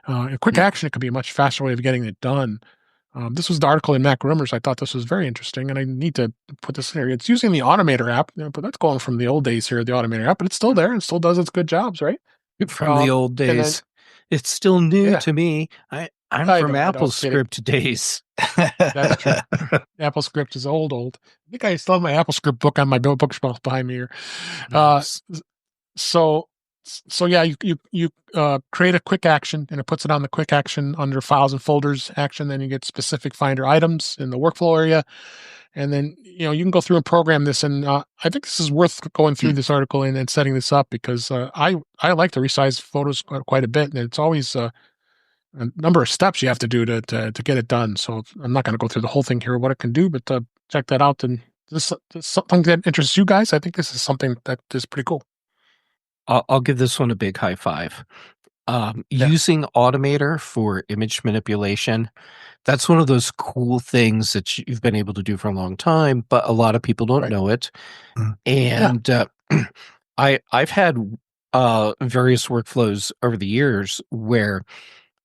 A quick action, it could be a much faster way of getting it done. This was the article in Mac Rumors. I thought this was very interesting, and I need to put this in here. It's using the Automator app, but that's going from the old days here, the Automator app, but it's still there and still does its good jobs, right? From the old days. Then, it's still new to me. I'm from AppleScript days. That's true. AppleScript is old. I think I still have my AppleScript book on my bookshelf behind me here. Nice. So yeah, you create a quick action, and it puts it on the quick action under files and folders action. Then you get specific Finder items in the workflow area, and then you can go through and program this. And I think this is worth going through this article and setting this up, because I like to resize photos quite a bit, and it's always a number of steps you have to do to get it done. So I'm not going to go through the whole thing here, what it can do, but check that out. And this is something that interests you guys. I think this is something that is pretty cool. I'll give this one a big high five. Using Automator for image manipulation, that's one of those cool things that you've been able to do for a long time, but a lot of people don't know it. And I've had various workflows over the years where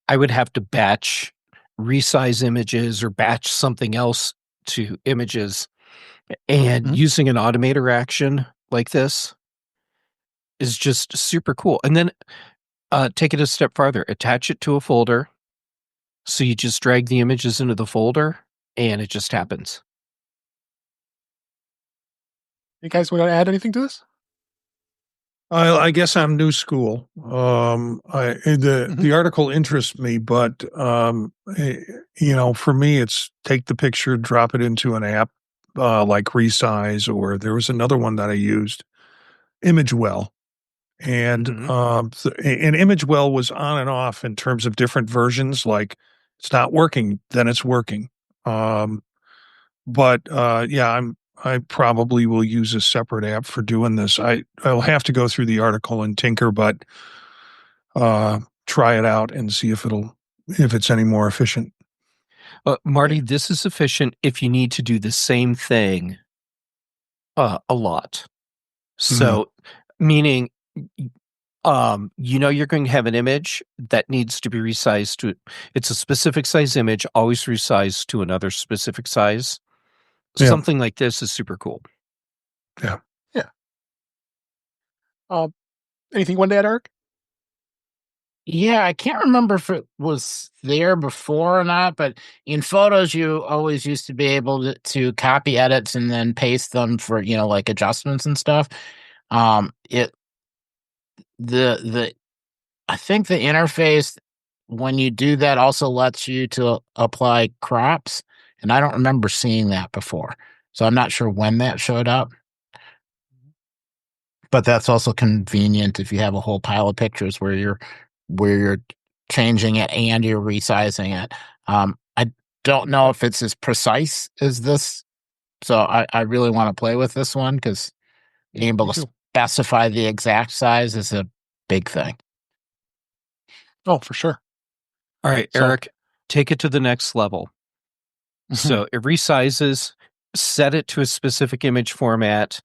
I would have to batch resize images or batch something else to images. And using an Automator action like this is just super cool. And then take it a step farther, attach it to a folder. So you just drag the images into the folder and it just happens. You guys want to add anything to this? I guess I'm new school. The article interests me, but for me, it's take the picture, drop it into an app like Resize, or there was another one that I used, ImageWell, and ImageWell was on and off in terms of different versions. Like it's not working, then it's working. I probably will use a separate app for doing this. I'll have to go through the article and tinker, but try it out and see if it's any more efficient. Marty, this is efficient if you need to do the same thing a lot. So, meaning, you're going to have an image that needs to be resized to, it's a specific size image, always resized to another specific size. Yeah. Something like this is super cool. Yeah. Yeah. Anything you want to add, Eric? Yeah, I can't remember if it was there before or not, but in Photos, you always used to be able to copy edits and then paste them for, like adjustments and stuff. I think the interface, when you do that, also lets you to apply crops. And I don't remember seeing that before. So I'm not sure when that showed up. But that's also convenient if you have a whole pile of pictures where you're changing it and you're resizing it. I don't know if it's as precise as this. So I really want to play with this one, because being able to specify the exact size is a big thing. Oh, for sure. All right, Eric, take it to the next level. So it resizes, set it to a specific image format,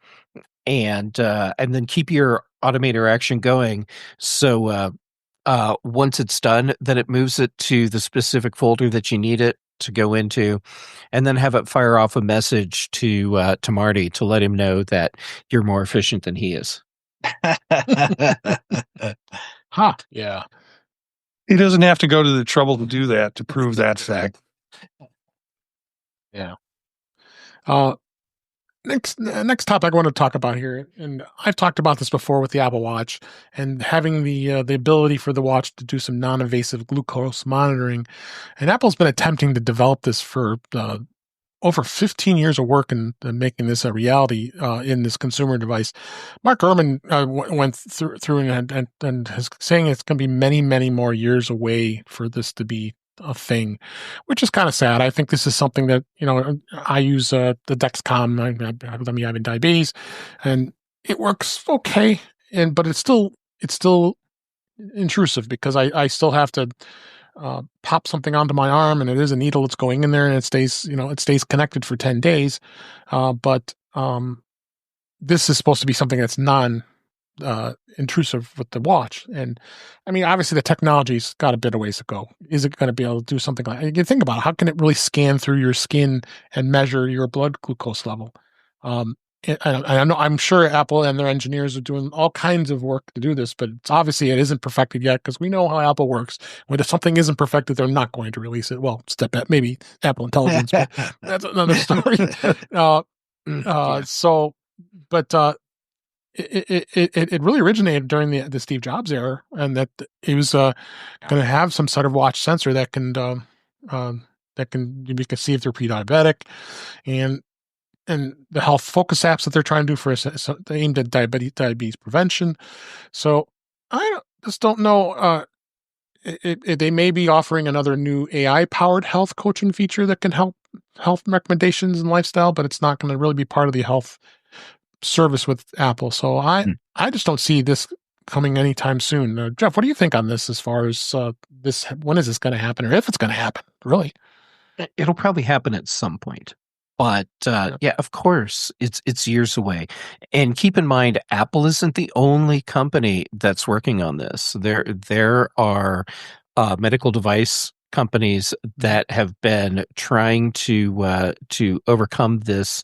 and then keep your Automator action going. So once it's done, then it moves it to the specific folder that you need it to go into, and then have it fire off a message to Marty to let him know that you're more efficient than he is. Huh? Yeah. He doesn't have to go to the trouble to do that to prove that fact. Yeah. Next topic I want to talk about here, and I've talked about this before with the Apple Watch and having the ability for the watch to do some non-invasive glucose monitoring. And Apple's been attempting to develop this for over 15 years of work in making this a reality in this consumer device. Mark Gurman went through and is saying it's going to be many, many more years away for this to be a thing, which is kind of sad. I think this is something that, I use the Dexcom. I'm having diabetes, and it works okay, but it's still intrusive because I still have to pop something onto my arm, and it is a needle that's going in there, and it stays connected for 10 days. But this is supposed to be something that's intrusive with the watch. And I mean, obviously the technology's got a bit of ways to go. Is it going to be able to do something like, you think about it, how can it really scan through your skin and measure your blood glucose level? I'm sure Apple and their engineers are doing all kinds of work to do this, but it isn't perfected yet, because we know how Apple works. When if something isn't perfected, they're not going to release it. Well, maybe Apple Intelligence, but that's another story. It really originated during the Steve Jobs era, and that he was going to have some sort of watch sensor that can you can see if they're pre-diabetic, and the health focus apps that they're trying to do aimed at diabetes prevention. So I just don't know. They may be offering another new AI-powered health coaching feature that can help health recommendations and lifestyle, but it's not going to really be part of the health service with Apple. So I just don't see this coming anytime soon. Jeff, what do you think on this as far as this? When is this going to happen, or if it's going to happen, really? It'll probably happen at some point. But yeah, of course, it's years away. And keep in mind, Apple isn't the only company that's working on this. There are medical device companies that have been trying to overcome this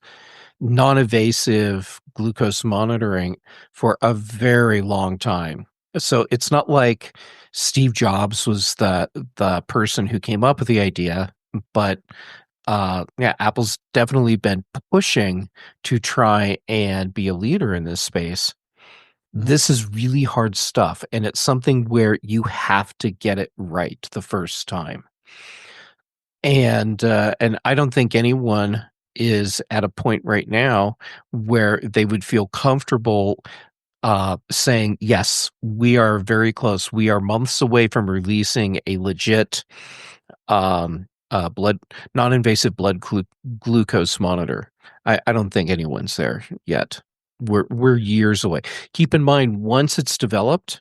non-invasive glucose monitoring for a very long time. So it's not like Steve Jobs was the person who came up with the idea, but yeah, Apple's definitely been pushing to try and be a leader in this space. This is really hard stuff, and it's something where you have to get it right the first time. And I don't think anyone is at a point right now where they would feel comfortable saying, yes, we are very close. We are months away from releasing a legit non-invasive blood glucose monitor. I don't think anyone's there yet. We're years away. Keep in mind, once it's developed,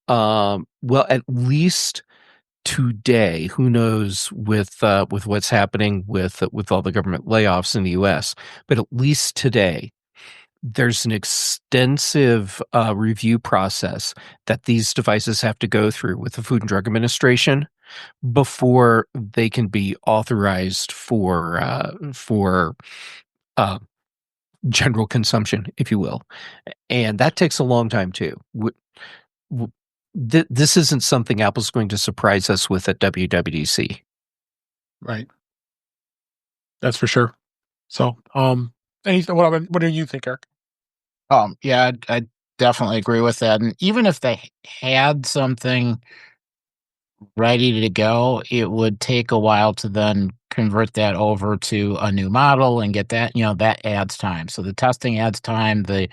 well, at least today, who knows with what's happening with all the government layoffs in the U.S., but at least today, there's an extensive review process that these devices have to go through with the Food and Drug Administration before they can be authorized for general consumption, if you will. And that takes a long time too. This isn't something Apple's going to surprise us with at WWDC. Right. That's for sure. So, what do you think, Eric? Yeah, I definitely agree with that. And even if they had something ready to go, it would take a while to then convert that over to a new model and get that, that adds time. So the testing adds time, the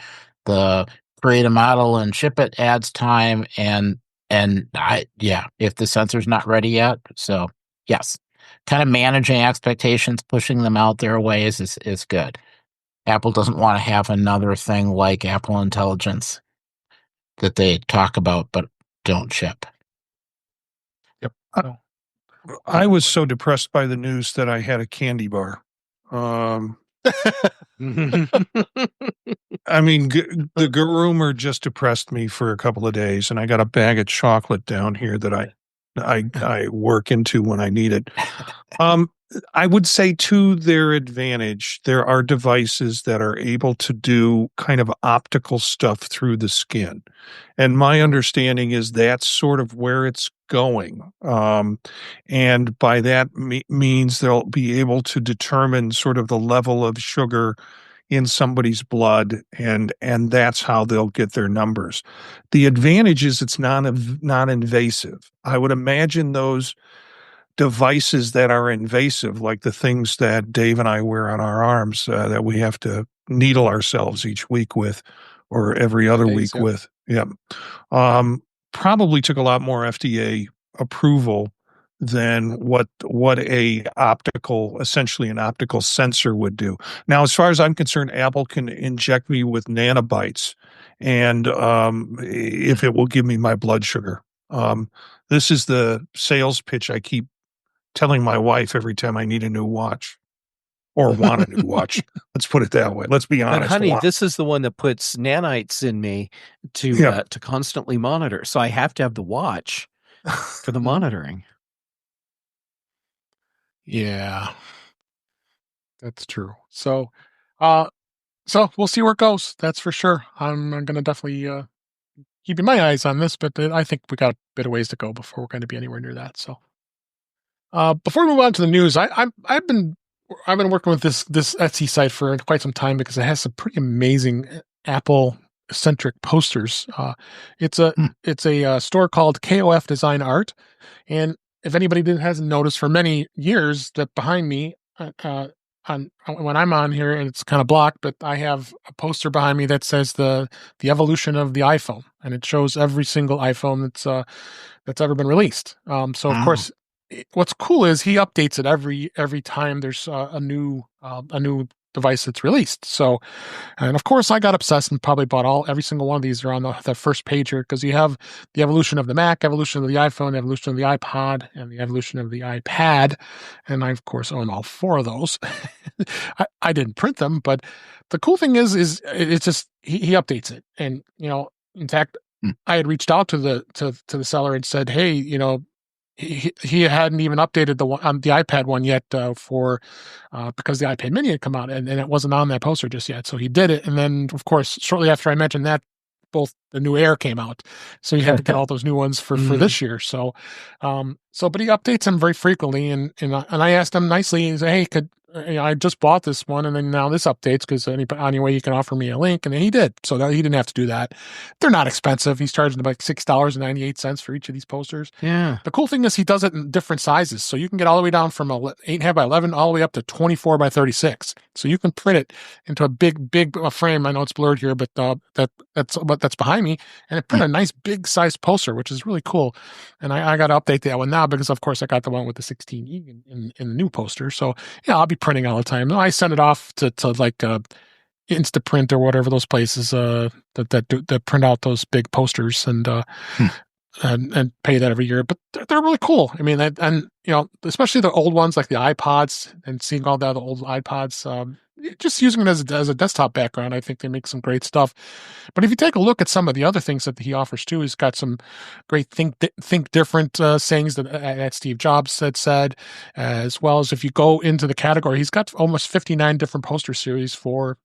create a model and ship it adds time, and if the sensor's not ready yet. So yes, kind of managing expectations, pushing them out their ways is good. Apple doesn't want to have another thing like Apple Intelligence that they talk about but don't ship. Yep. I was so depressed by the news that I had a candy bar. I mean, the groomer just depressed me for a couple of days, and I got a bag of chocolate down here that I work into when I need it. I would say, to their advantage, there are devices that are able to do kind of optical stuff through the skin. And my understanding is that's sort of where it's going. And by that means they'll be able to determine sort of the level of sugar in somebody's blood, and that's how they'll get their numbers. The advantage is it's non-invasive. I would imagine those devices that are invasive, like the things that Dave and I wear on our arms, that we have to needle ourselves each week with, or every other Nowadays, week yeah. with. Yeah. Probably took a lot more FDA approval than what essentially an optical sensor would do. Now, as far as I'm concerned, Apple can inject me with nanobytes, and if it will give me my blood sugar. This is the sales pitch I keep telling my wife every time I need a new watch or want a new watch. Let's put it that way. Let's be honest. But honey, this is the one that puts nanites in me to constantly monitor. So I have to have the watch for the monitoring. Yeah, that's true. So we'll see where it goes. That's for sure. I'm going to definitely keeping my eyes on this, but I think we got a bit of ways to go before we're going to be anywhere near that. So before we move on to the news, I've been working with this Etsy site for quite some time because it has some pretty amazing Apple centric posters. It's a store called KOF Design Art, and if anybody hasn't noticed, for many years that behind me, when I'm on here and it's kind of blocked, but I have a poster behind me that says the evolution of the iPhone, and it shows every single iPhone that's ever been released. So of course, what's cool is he updates it every time there's a new device that's released. So, and of course, I got obsessed and probably bought every single one of these are on the first page here, because you have the evolution of the Mac, evolution of the iPhone, the evolution of the iPod, and the evolution of the iPad. And I, of course, own all four of those. I didn't print them, but the cool thing is it's just he updates it. And, in fact, I had reached out to the seller and said, hey, he hadn't even updated the iPad one yet because the iPad Mini had come out and it wasn't on that poster just yet. So he did it, and then of course shortly after I mentioned that, both the new Air came out, so you had to get all those new ones for this year. So, but he updates them very frequently, and I asked him nicely, he said, hey, I just bought this one, and then now this updates, because anyway you can offer me a link, and then he did. So that he didn't have to do that. They're not expensive. He's charging about $6.98 for each of these posters. Yeah. The cool thing is he does it in different sizes, so you can get all the way down from 8.5 by 11 all the way up to 24 by 36. So you can print it into a big frame. I know it's blurred here, but that's behind me, and it print a nice big size poster, which is really cool. And I got to update that one now, because of course I got the one with the 16E in the new poster. So yeah, I'll be printing all the time. I send it off to like Instaprint or whatever those places that print out those big posters, and pay that every year. But they're really cool. I mean, and especially the old ones like the iPods, and seeing all the old iPods, just using it as a desktop background, I think they make some great stuff. But if you take a look at some of the other things that he offers too, he's got some great think different sayings that Steve Jobs had said, as well as if you go into the category, he's got almost 59 different poster series for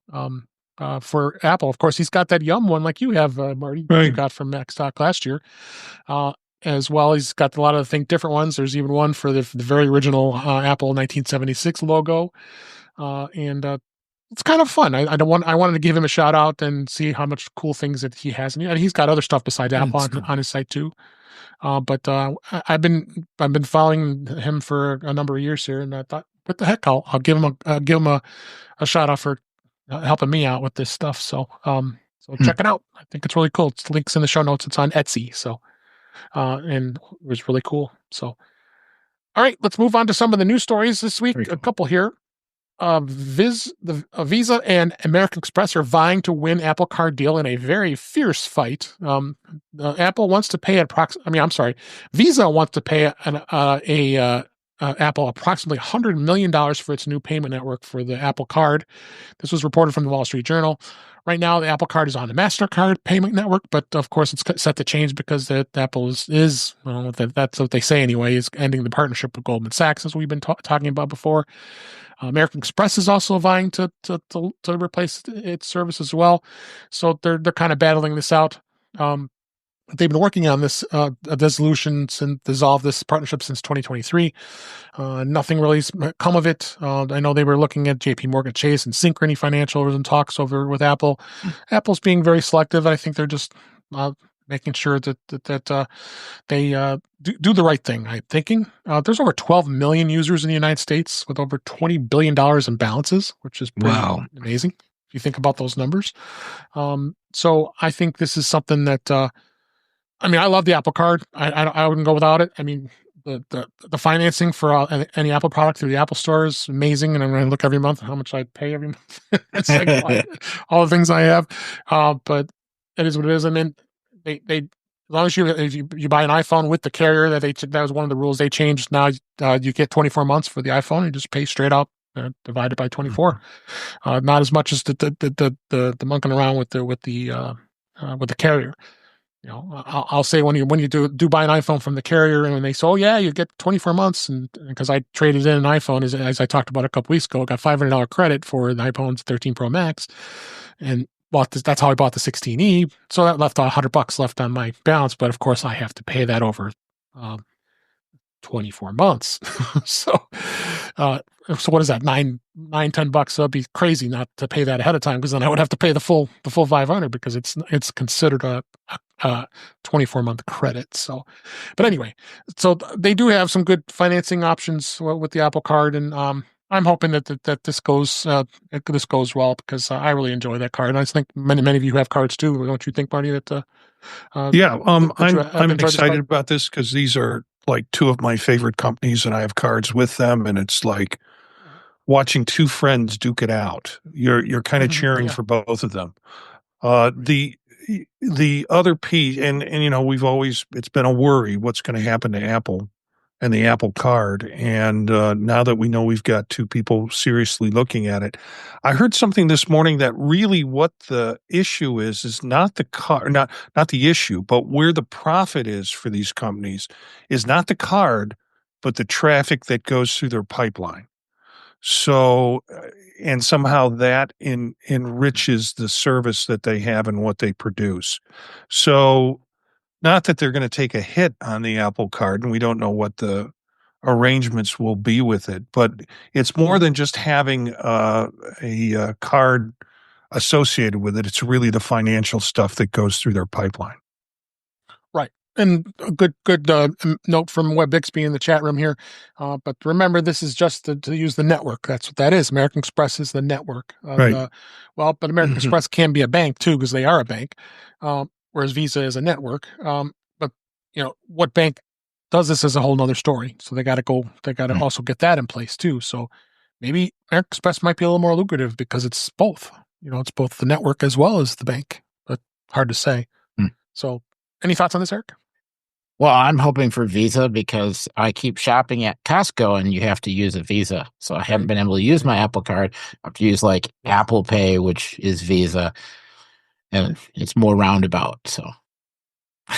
Apple. Of course, he's got that Yum one like you have, Marty, Right. you got from Macstock last year. As well, he's got a lot of think different ones. There's even one for the very original Apple 1976 logo. And it's kind of fun. I wanted to give him a shout out and see how much cool things that he has. And he's got other stuff besides Apple on his site too. But I've been following him for a number of years here, and I thought, what the heck? I'll give him a shout out for helping me out with this stuff. So check it out. I think it's really cool. It's links in the show notes. It's on Etsy. So and it was really cool. So all right, let's move on to some of the news stories this week. A couple here. Visa and American Express are vying to win Apple Card deal in a very fierce fight. Apple wants to pay Visa wants to pay Apple approximately $100 million for its new payment network for the Apple Card. This was reported from the Wall Street Journal. Right now, the Apple Card is on the MasterCard payment network, but of course it's set to change because Apple is that's what they say anyway, is ending the partnership with Goldman Sachs, as we've been talking about before. American Express is also vying to replace its service as well. So they're kind of battling this out. they've been working on this dissolution since dissolve this partnership since 2023. Nothing really's come of it. I know they were looking at JP Morgan Chase and Synchrony Financial was in talks over with Apple. Apple's being very selective. I think they're just making sure that they do the right thing. I'm thinking pretty over 12 million users in the United States with over $20 billion in balances, which is pretty amazing if you think about those numbers. So I think this is something that, I mean, I love the Apple Card. I wouldn't go without it. I mean, the financing for any Apple product through the Apple Store is amazing, and I'm going to look every month how much I pay every month. It's like all the things I have, but it is what it is. I mean, they as long as you buy an iPhone with the carrier that was one of the rules they changed. Now you get 24 months for the iPhone. You just pay straight out, divided by 24. Not as much as the monkeying around with the carrier. You know, I'll say when you do buy an iPhone from the carrier, and when they say, "Oh yeah, you get 24 months," and because I traded in an iPhone as I talked about a couple weeks ago, I got $500 credit for the iPhone 13 Pro Max, and that's how I bought the 16e. So that left $100 left on my balance, but of course I have to pay that over 24 months. So what is that? $10? That'd be crazy not to pay that ahead of time, because then I would have to pay the full 500 because it's considered a 24-month credit. So, but anyway, so they do have some good financing options with the Apple Card, and I'm hoping that this goes well, because I really enjoy that card. And I think many of you have cards too, don't you think, Marty? I'm excited about this because these are like two of my favorite companies, and I have cards with them, and it's like watching two friends duke it out. You're kind of cheering for both of them. The other piece, and you know, it's been a worry what's going to happen to Apple and the Apple Card. And now that we know we've got two people seriously looking at it, I heard something this morning that really what the issue is not the card, not the issue, but where the profit is for these companies is not the card, but the traffic that goes through their pipeline. So, and somehow that enriches the service that they have and what they produce. So, not that they're going to take a hit on the Apple Card, and we don't know what the arrangements will be with it, but it's more than just having a card associated with it. It's really the financial stuff that goes through their pipeline. Right. And a good note from Web Bixby in the chat room here. But remember, this is just to use the network. That's what that is. American Express is the network. Right. But American Express can be a bank too, because they are a bank. Whereas Visa is a network. But you know, what bank does this is a whole nother story. So they got to also get that in place too. So maybe American Express might be a little more lucrative because it's both. You know, it's both the network as well as the bank. But hard to say. So, any thoughts on this, Eric? Well, I'm hoping for Visa because I keep shopping at Costco and you have to use a Visa. So I haven't been able to use my Apple Card. I have to use like Apple Pay, which is Visa, and it's more roundabout. So,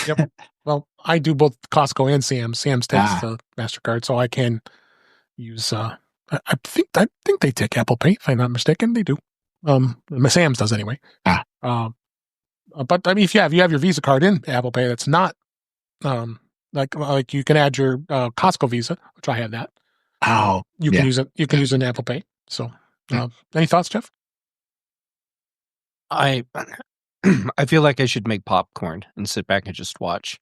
yep. Well, I do both Costco and Sam's. Sam's takes the MasterCard, so I can use. I think they take Apple Pay, if I'm not mistaken. They do. Sam's does anyway. But I mean, if you have your Visa card in Apple Pay, that's not like you can add your Costco Visa, which I have that. You can use it. You can use an Apple Pay. So, any thoughts, Jeff? I feel like I should make popcorn and sit back and just watch.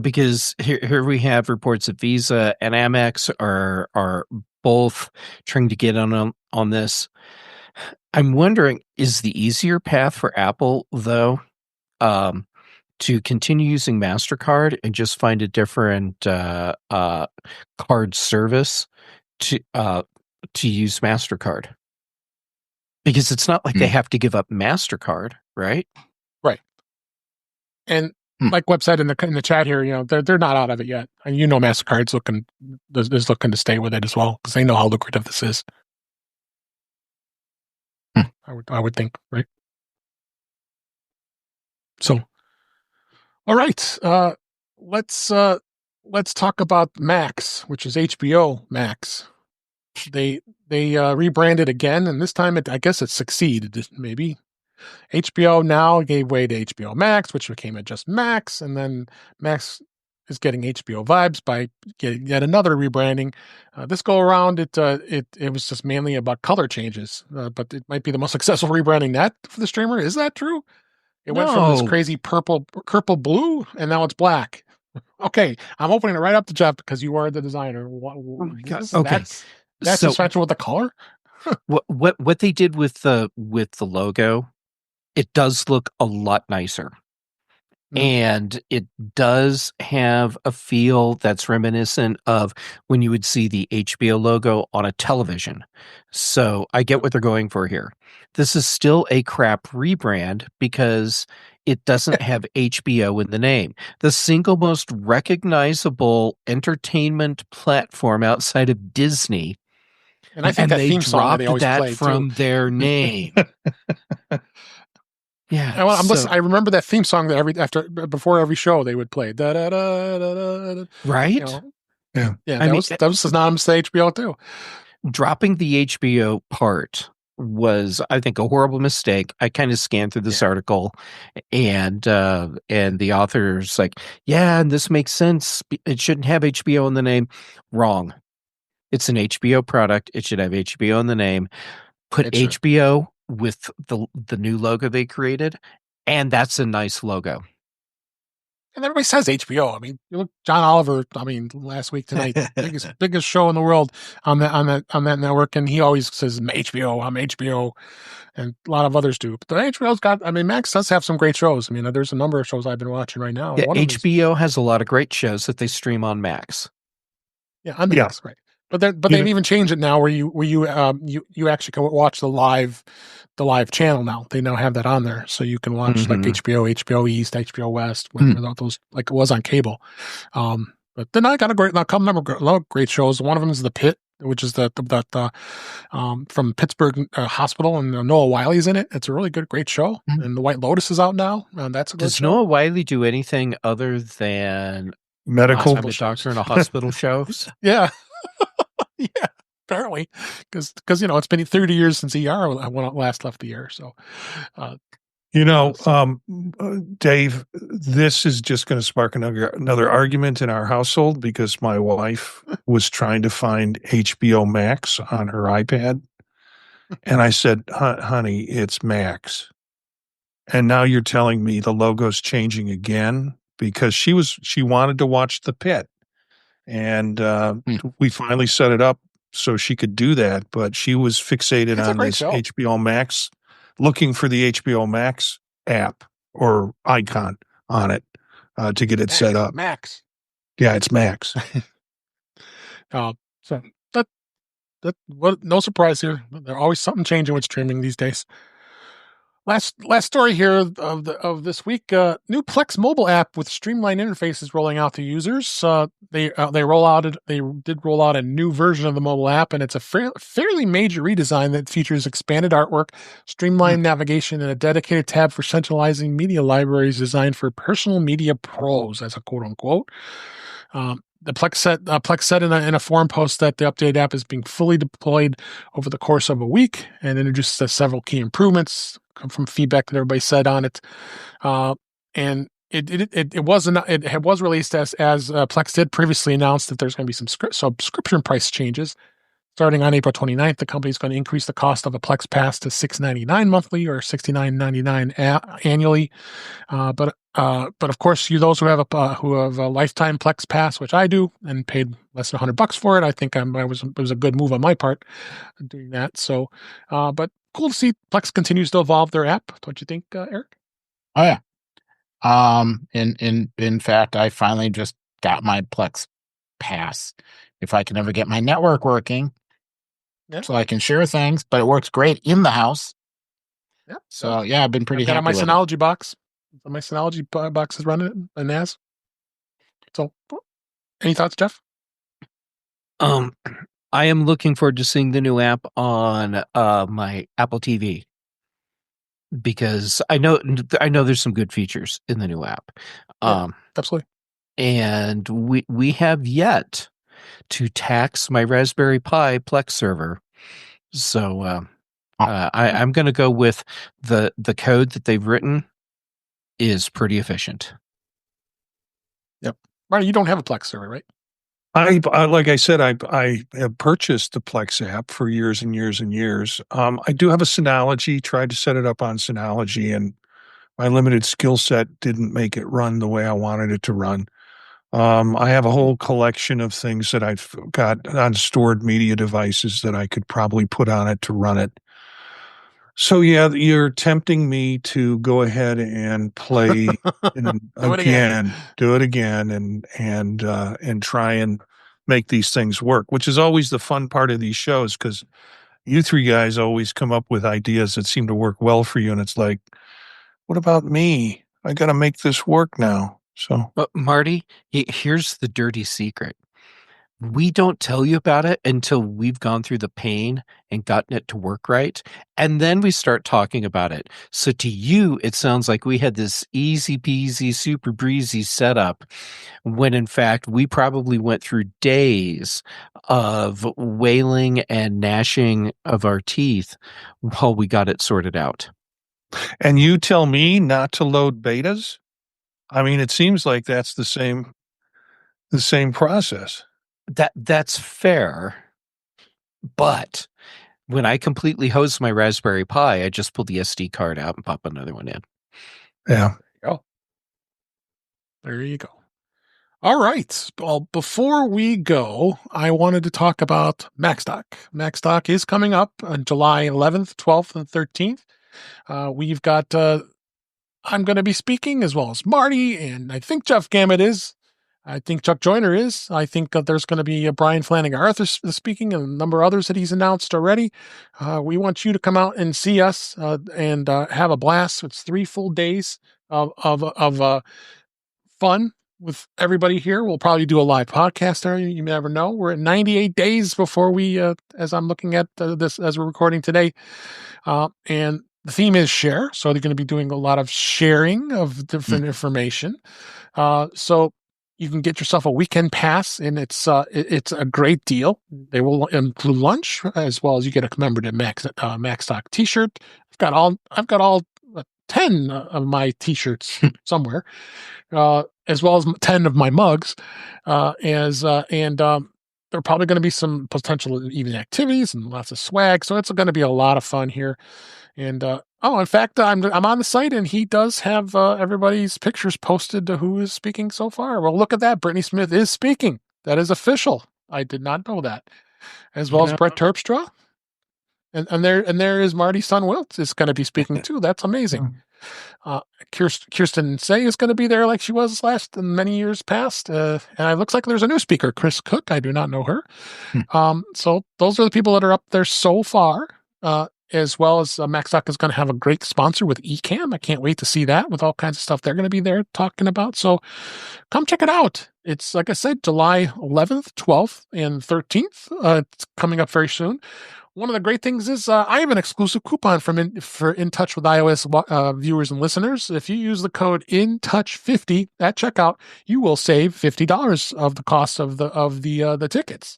Because here we have reports that Visa and Amex are both trying to get on this. I'm wondering, is the easier path for Apple though to continue using MasterCard and just find a different card service to use MasterCard? Because it's not like they have to give up MasterCard, right? Right. And like Webb said in the chat here, you know, they're not out of it yet. And you know, MasterCard's looking to stay with it as well because they know how lucrative this is. I would think, right? So, all right, let's talk about Max, which is HBO Max. They rebranded again, and this time I guess it succeeded. Maybe HBO Now gave way to HBO Max, which became just Max, and then Max is getting HBO vibes by getting yet another rebranding. This go around, it was just mainly about color changes, but it might be the most successful rebranding net for the streamer. Is that true? It went from this No. crazy purple blue, and now it's black. Okay, I'm opening it right up to Jeff because you are the designer. Oh my God. This- Okay. that's So suspension with the color. what they did with the logo, it does look a lot nicer. And it does have a feel that's reminiscent of when you would see the HBO logo on a television. So I get what they're going for here. This is still a crap rebrand because it doesn't have HBO in the name. The single most recognizable entertainment platform outside of Disney. And I think that they theme song that they always dropped that play from too. their name. Yeah, I remember that theme song that before every show they would play. Da da da da da. Right? You know? Yeah. Yeah, that was synonymous to HBO too. Dropping the HBO part was, I think, a horrible mistake. I kind of scanned through this article, and the author's like, "Yeah, and this makes sense. It shouldn't have HBO in the name." Wrong. It's an HBO product. It should have HBO in the name. Put HBO with the new logo they created, and that's a nice logo. And everybody says HBO. I mean, you look John Oliver. I mean, last week tonight, biggest show in the world on that network, and he always says HBO. I'm HBO, and a lot of others do. But the HBO's got. I mean, Max does have some great shows. I mean, there's a number of shows I've been watching right now. Yeah, HBO has a lot of great shows that they stream on Max. Yeah, on Max, right? But they've even changed it now, where you actually can watch the live channel now. They now have that on there, so you can watch like HBO, HBO East, HBO West, without those like it was on cable. But then I got a lot of great shows. One of them is The Pit, which is the from Pittsburgh Hospital, and Noah Wiley's in it. It's a really great show. And The White Lotus is out now, and that's a good Does show. Noah Wiley do anything other than medical doctor in a hospital shows? Yeah. Yeah, apparently, because it's been 30 years since ER when I last left the ER. So, Dave, this is just going to spark another argument in our household because my wife was trying to find HBO Max on her iPad, and I said, "Honey, it's Max." And now you're telling me the logo's changing again because she wanted to watch The Pit. And we finally set it up so she could do that, but she was fixated on this HBO Max, looking for the HBO Max app or icon on it to get it set up. Max. Yeah, it's Max. So no surprise here. There's always something changing with streaming these days. Last story here of this week. New Plex mobile app with streamlined interface is rolling out to users. They did roll out a new version of the mobile app, and it's a fairly major redesign that features expanded artwork, streamlined navigation, and a dedicated tab for centralizing media libraries designed for personal media pros, as a quote unquote. The Plex said in a forum post that the updated app is being fully deployed over the course of a week and introduced several key improvements from feedback that everybody said on it. And it was released as Plex did previously announce that there's going to be some subscription price changes. Starting on April 29th, the company is going to increase the cost of a Plex Pass to $6.99 monthly or $69.99 annually. But of course, those who have a lifetime Plex Pass, which I do, and paid less than $100 for it, I think it was a good move on my part doing that. So, but cool to see Plex continues to evolve their app. Don't you think, Eric? Oh yeah. In fact, I finally just got my Plex Pass. If I can ever get my network working, so I can share things, but it works great in the house. Yeah. So yeah, I've been pretty happy. On my with Synology box. My Synology box is running it in NAS. So, any thoughts, Jeff? I am looking forward to seeing the new app on my Apple TV because I know there's some good features in the new app. Absolutely. And we have yet to tax my Raspberry Pi Plex server. So I'm going to go with the code that they've written is pretty efficient. Yep. Marty, you don't have a Plex server, right? I like I said, I have purchased the Plex app for years and years and years. I do have a Synology, tried to set it up on Synology, and my limited skill set didn't make it run the way I wanted it to run. I have a whole collection of things that I've got on stored media devices that I could probably put on it to run it. So yeah, you're tempting me to go ahead and play do it again, and try and make these things work, which is always the fun part of these shows, because you three guys always come up with ideas that seem to work well for you, and it's like, what about me? I got to make this work now. So, But Marty, here's the dirty secret. We don't tell you about it until we've gone through the pain and gotten it to work right. And then we start talking about it. So to you, it sounds like we had this easy peasy, super breezy setup, when in fact we probably went through days of wailing and gnashing of our teeth while we got it sorted out. and you tell me not to load betas? I mean, it seems like that's the same process. That's fair, but when I completely hose my Raspberry Pi, I just pull the SD card out and pop another one in. Yeah. There you go. All right. Well, before we go, I wanted to talk about Macstock. Macstock is coming up on July 11th, 12th, and 13th. We've got, I'm going to be speaking, as well as Marty, and I think Jeff Gamet is. I think Chuck Joyner is. I think there's going to be Brian Flanagan Arthur speaking, and a number of others that he's announced already. We want you to come out and see us and have a blast. It's 3 full days of fun with everybody here. We'll probably do a live podcast there. You never know. We're at 98 days before we, as I'm looking at this as we're recording today, and the theme is share. So they're going to be doing a lot of sharing of different information. So you can get yourself a weekend pass, and it's a great deal. They will include lunch, as well as you get a commemorative Macstock T-shirt. I've got all 10 of my T-shirts somewhere, as well as 10 of my mugs. There are probably going to be some potential evening activities and lots of swag. So it's going to be a lot of fun here. And in fact, I'm on the site, and he does have everybody's pictures posted to who is speaking so far. Well, look at that. Brittany Smith is speaking. That is official. I did not know that. As well as Brett Terpstra. And there is Marty's son Wilt is going to be speaking too. That's amazing. Kirsten Say is going to be there like she was many years past. And it looks like there's a new speaker, Chris Cook. I do not know her. So those are the people that are up there so far. As well as Macstock is going to have a great sponsor with Ecamm. I can't wait to see that with all kinds of stuff they're going to be there talking about. So come check it out. It's, like I said, July 11th, 12th, and 13th. It's coming up very soon. One of the great things is I have an exclusive coupon for In Touch with iOS viewers and listeners. If you use the code INTOUCH50 at checkout, you will save $50 of the cost of the tickets.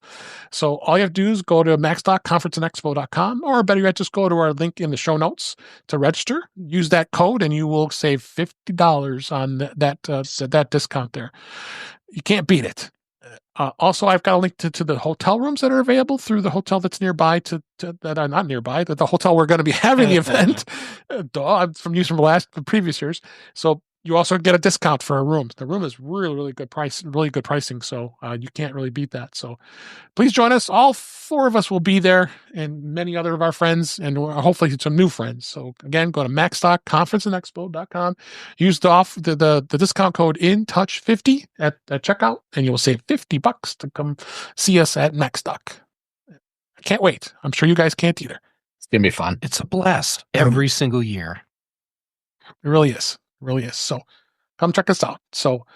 So all you have to do is go to max.conferenceandexpo.com, or better yet, just go to our link in the show notes to register. Use that code, and you will save $50 on that discount there. You can't beat it. Also, I've got a link to the hotel rooms that are available through the hotel that's nearby that are not nearby, that the hotel we're going to be having the event. From previous years. So you also get a discount for a room. The room is really good pricing. So you can't really beat that. So please join us. All 4 of us will be there, and many other of our friends, and hopefully some new friends. So again, go to Macstock.conferenceandexpo.com. Use the discount code INTOUCH50 at checkout, and you will save $50 to come see us at Macstock. I can't wait. I'm sure you guys can't either. It's going to be fun. It's a blast every single year. It really is. So come check us out. So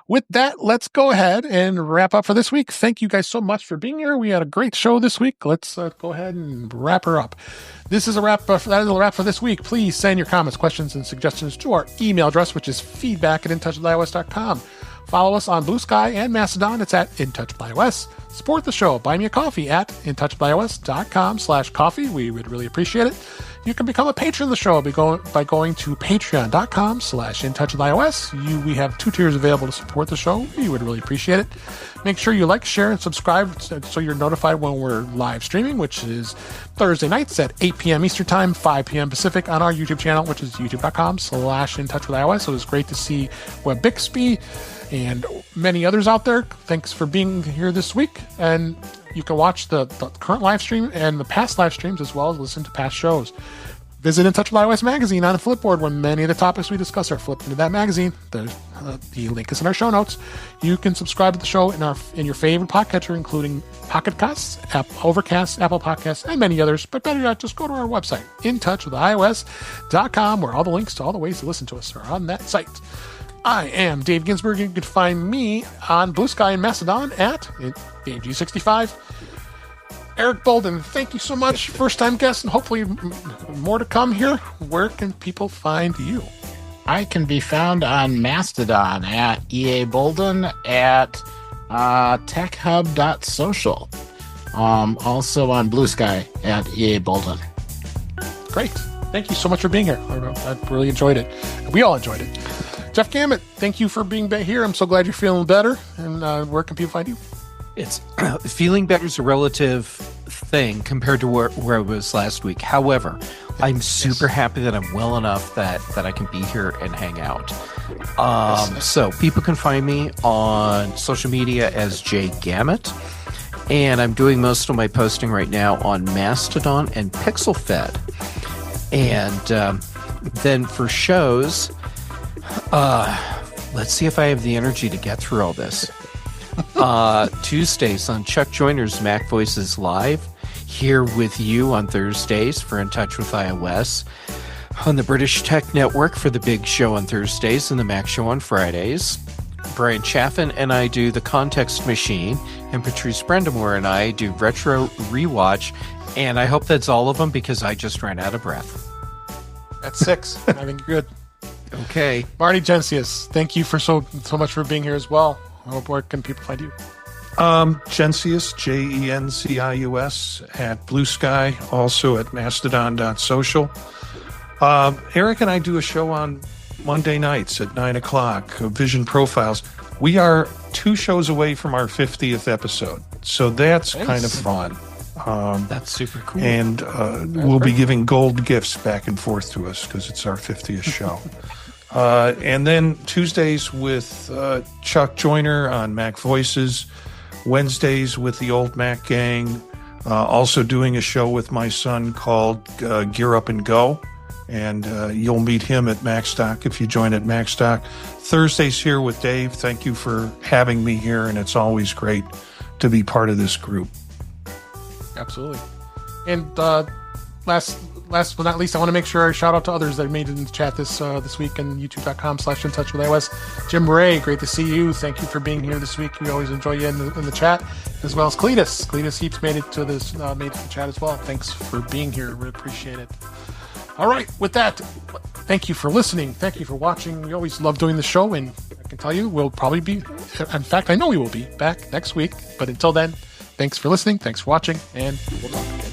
with that, let's go ahead and wrap up for this week. Thank you guys so much for being here. We had a great show this week. Let's go ahead and wrap her up. This is a wrap. That is a wrap for this week. Please send your comments, questions, and suggestions to our email address, which is feedback@intouchwithios.com. Follow us on Blue Sky and Mastodon. It's at InTouchWithIOS. Support the show. Buy me a coffee at intouchwithios.com/coffee. We would really appreciate it. you can become a patron of the show by going to patreon.com/intouchwithios. We have 2 tiers available to support the show. We would really appreciate it. Make sure you like, share, and subscribe so you're notified when we're live streaming, which is Thursday nights at 8 p.m. Eastern Time, 5 p.m. Pacific on our YouTube channel, which is youtube.com/intouchwithios. So it's great to see Web Bixby and many others out there. Thanks for being here this week. And you can watch the current live stream and the past live streams, as well as listen to past shows. Visit In Touch with iOS magazine on a Flipboard, where many of the topics we discuss are flipped into that magazine. The link is in our show notes. You can subscribe to the show in your favorite podcatcher, including Pocket Casts, Overcast, Apple Podcasts, and many others. But better yet, just go to our website, intouchwithios.com, where all the links to all the ways to listen to us are on that site. I am Dave Ginsburg. You can find me on Blue Sky and Mastodon at DaveG65. Eric Bolden, thank you so much. First-time guest, and hopefully more to come here. Where can people find you? I can be found on Mastodon at EA Bolden at techhub.social. Also on Blue Sky at EA Bolden. Great. Thank you so much for being here. I really enjoyed it. We all enjoyed it. Jeff Gamet, thank you for being here. I'm so glad you're feeling better. And where can people find you? It's feeling better is a relative thing compared to where I was last week. However, I'm super happy that I'm well enough that I can be here and hang out. So people can find me on social media as Jay Gamet, and I'm doing most of my posting right now on Mastodon and PixelFed. And then for shows, let's see if I have the energy to get through all this. Tuesdays on Chuck Joyner's Mac Voices Live, here with you on Thursdays for In Touch with iOS, on the British Tech Network for the Big Show on Thursdays and the Mac Show on Fridays. Brian Chaffin and I do The Context Machine, and Patrice Brendamore and I do Retro Rewatch, and I hope that's all of them because I just ran out of breath. That's 6. I think you're good. Okay. Marty Jencius, thank you for so much for being here as well. Where can people find you? Jencius, Jencius, at Blue Sky, also at mastodon.social. Eric and I do a show on Monday nights at 9 o'clock, Vision Profiles. We are 2 shows away from our 50th episode, so that's kind of fun. That's super cool. And we'll be giving gold gifts back and forth to us because it's our 50th show. And then Tuesdays with Chuck Joyner on Mac Voices, Wednesdays with the Old Mac Gang, also doing a show with my son called Gear Up and Go, and you'll meet him at Macstock if you join at Macstock. Thursdays here with Dave. Thank you for having me here, and it's always great to be part of this group. Absolutely. And last but not least, I want to make sure I shout out to others that made it in the chat this week on youtube.com/intouchwithios. Jim Ray, great to see you. Thank you for being here this week. We always enjoy you in the chat, as well as Cletus. Cletus Heaps made it to the chat as well. Thanks for being here. We appreciate it. All right, with that, thank you for listening. Thank you for watching. We always love doing the show, and I can tell you we'll probably be, in fact, I know we will be back next week. But until then, thanks for listening. Thanks for watching, and we'll talk again.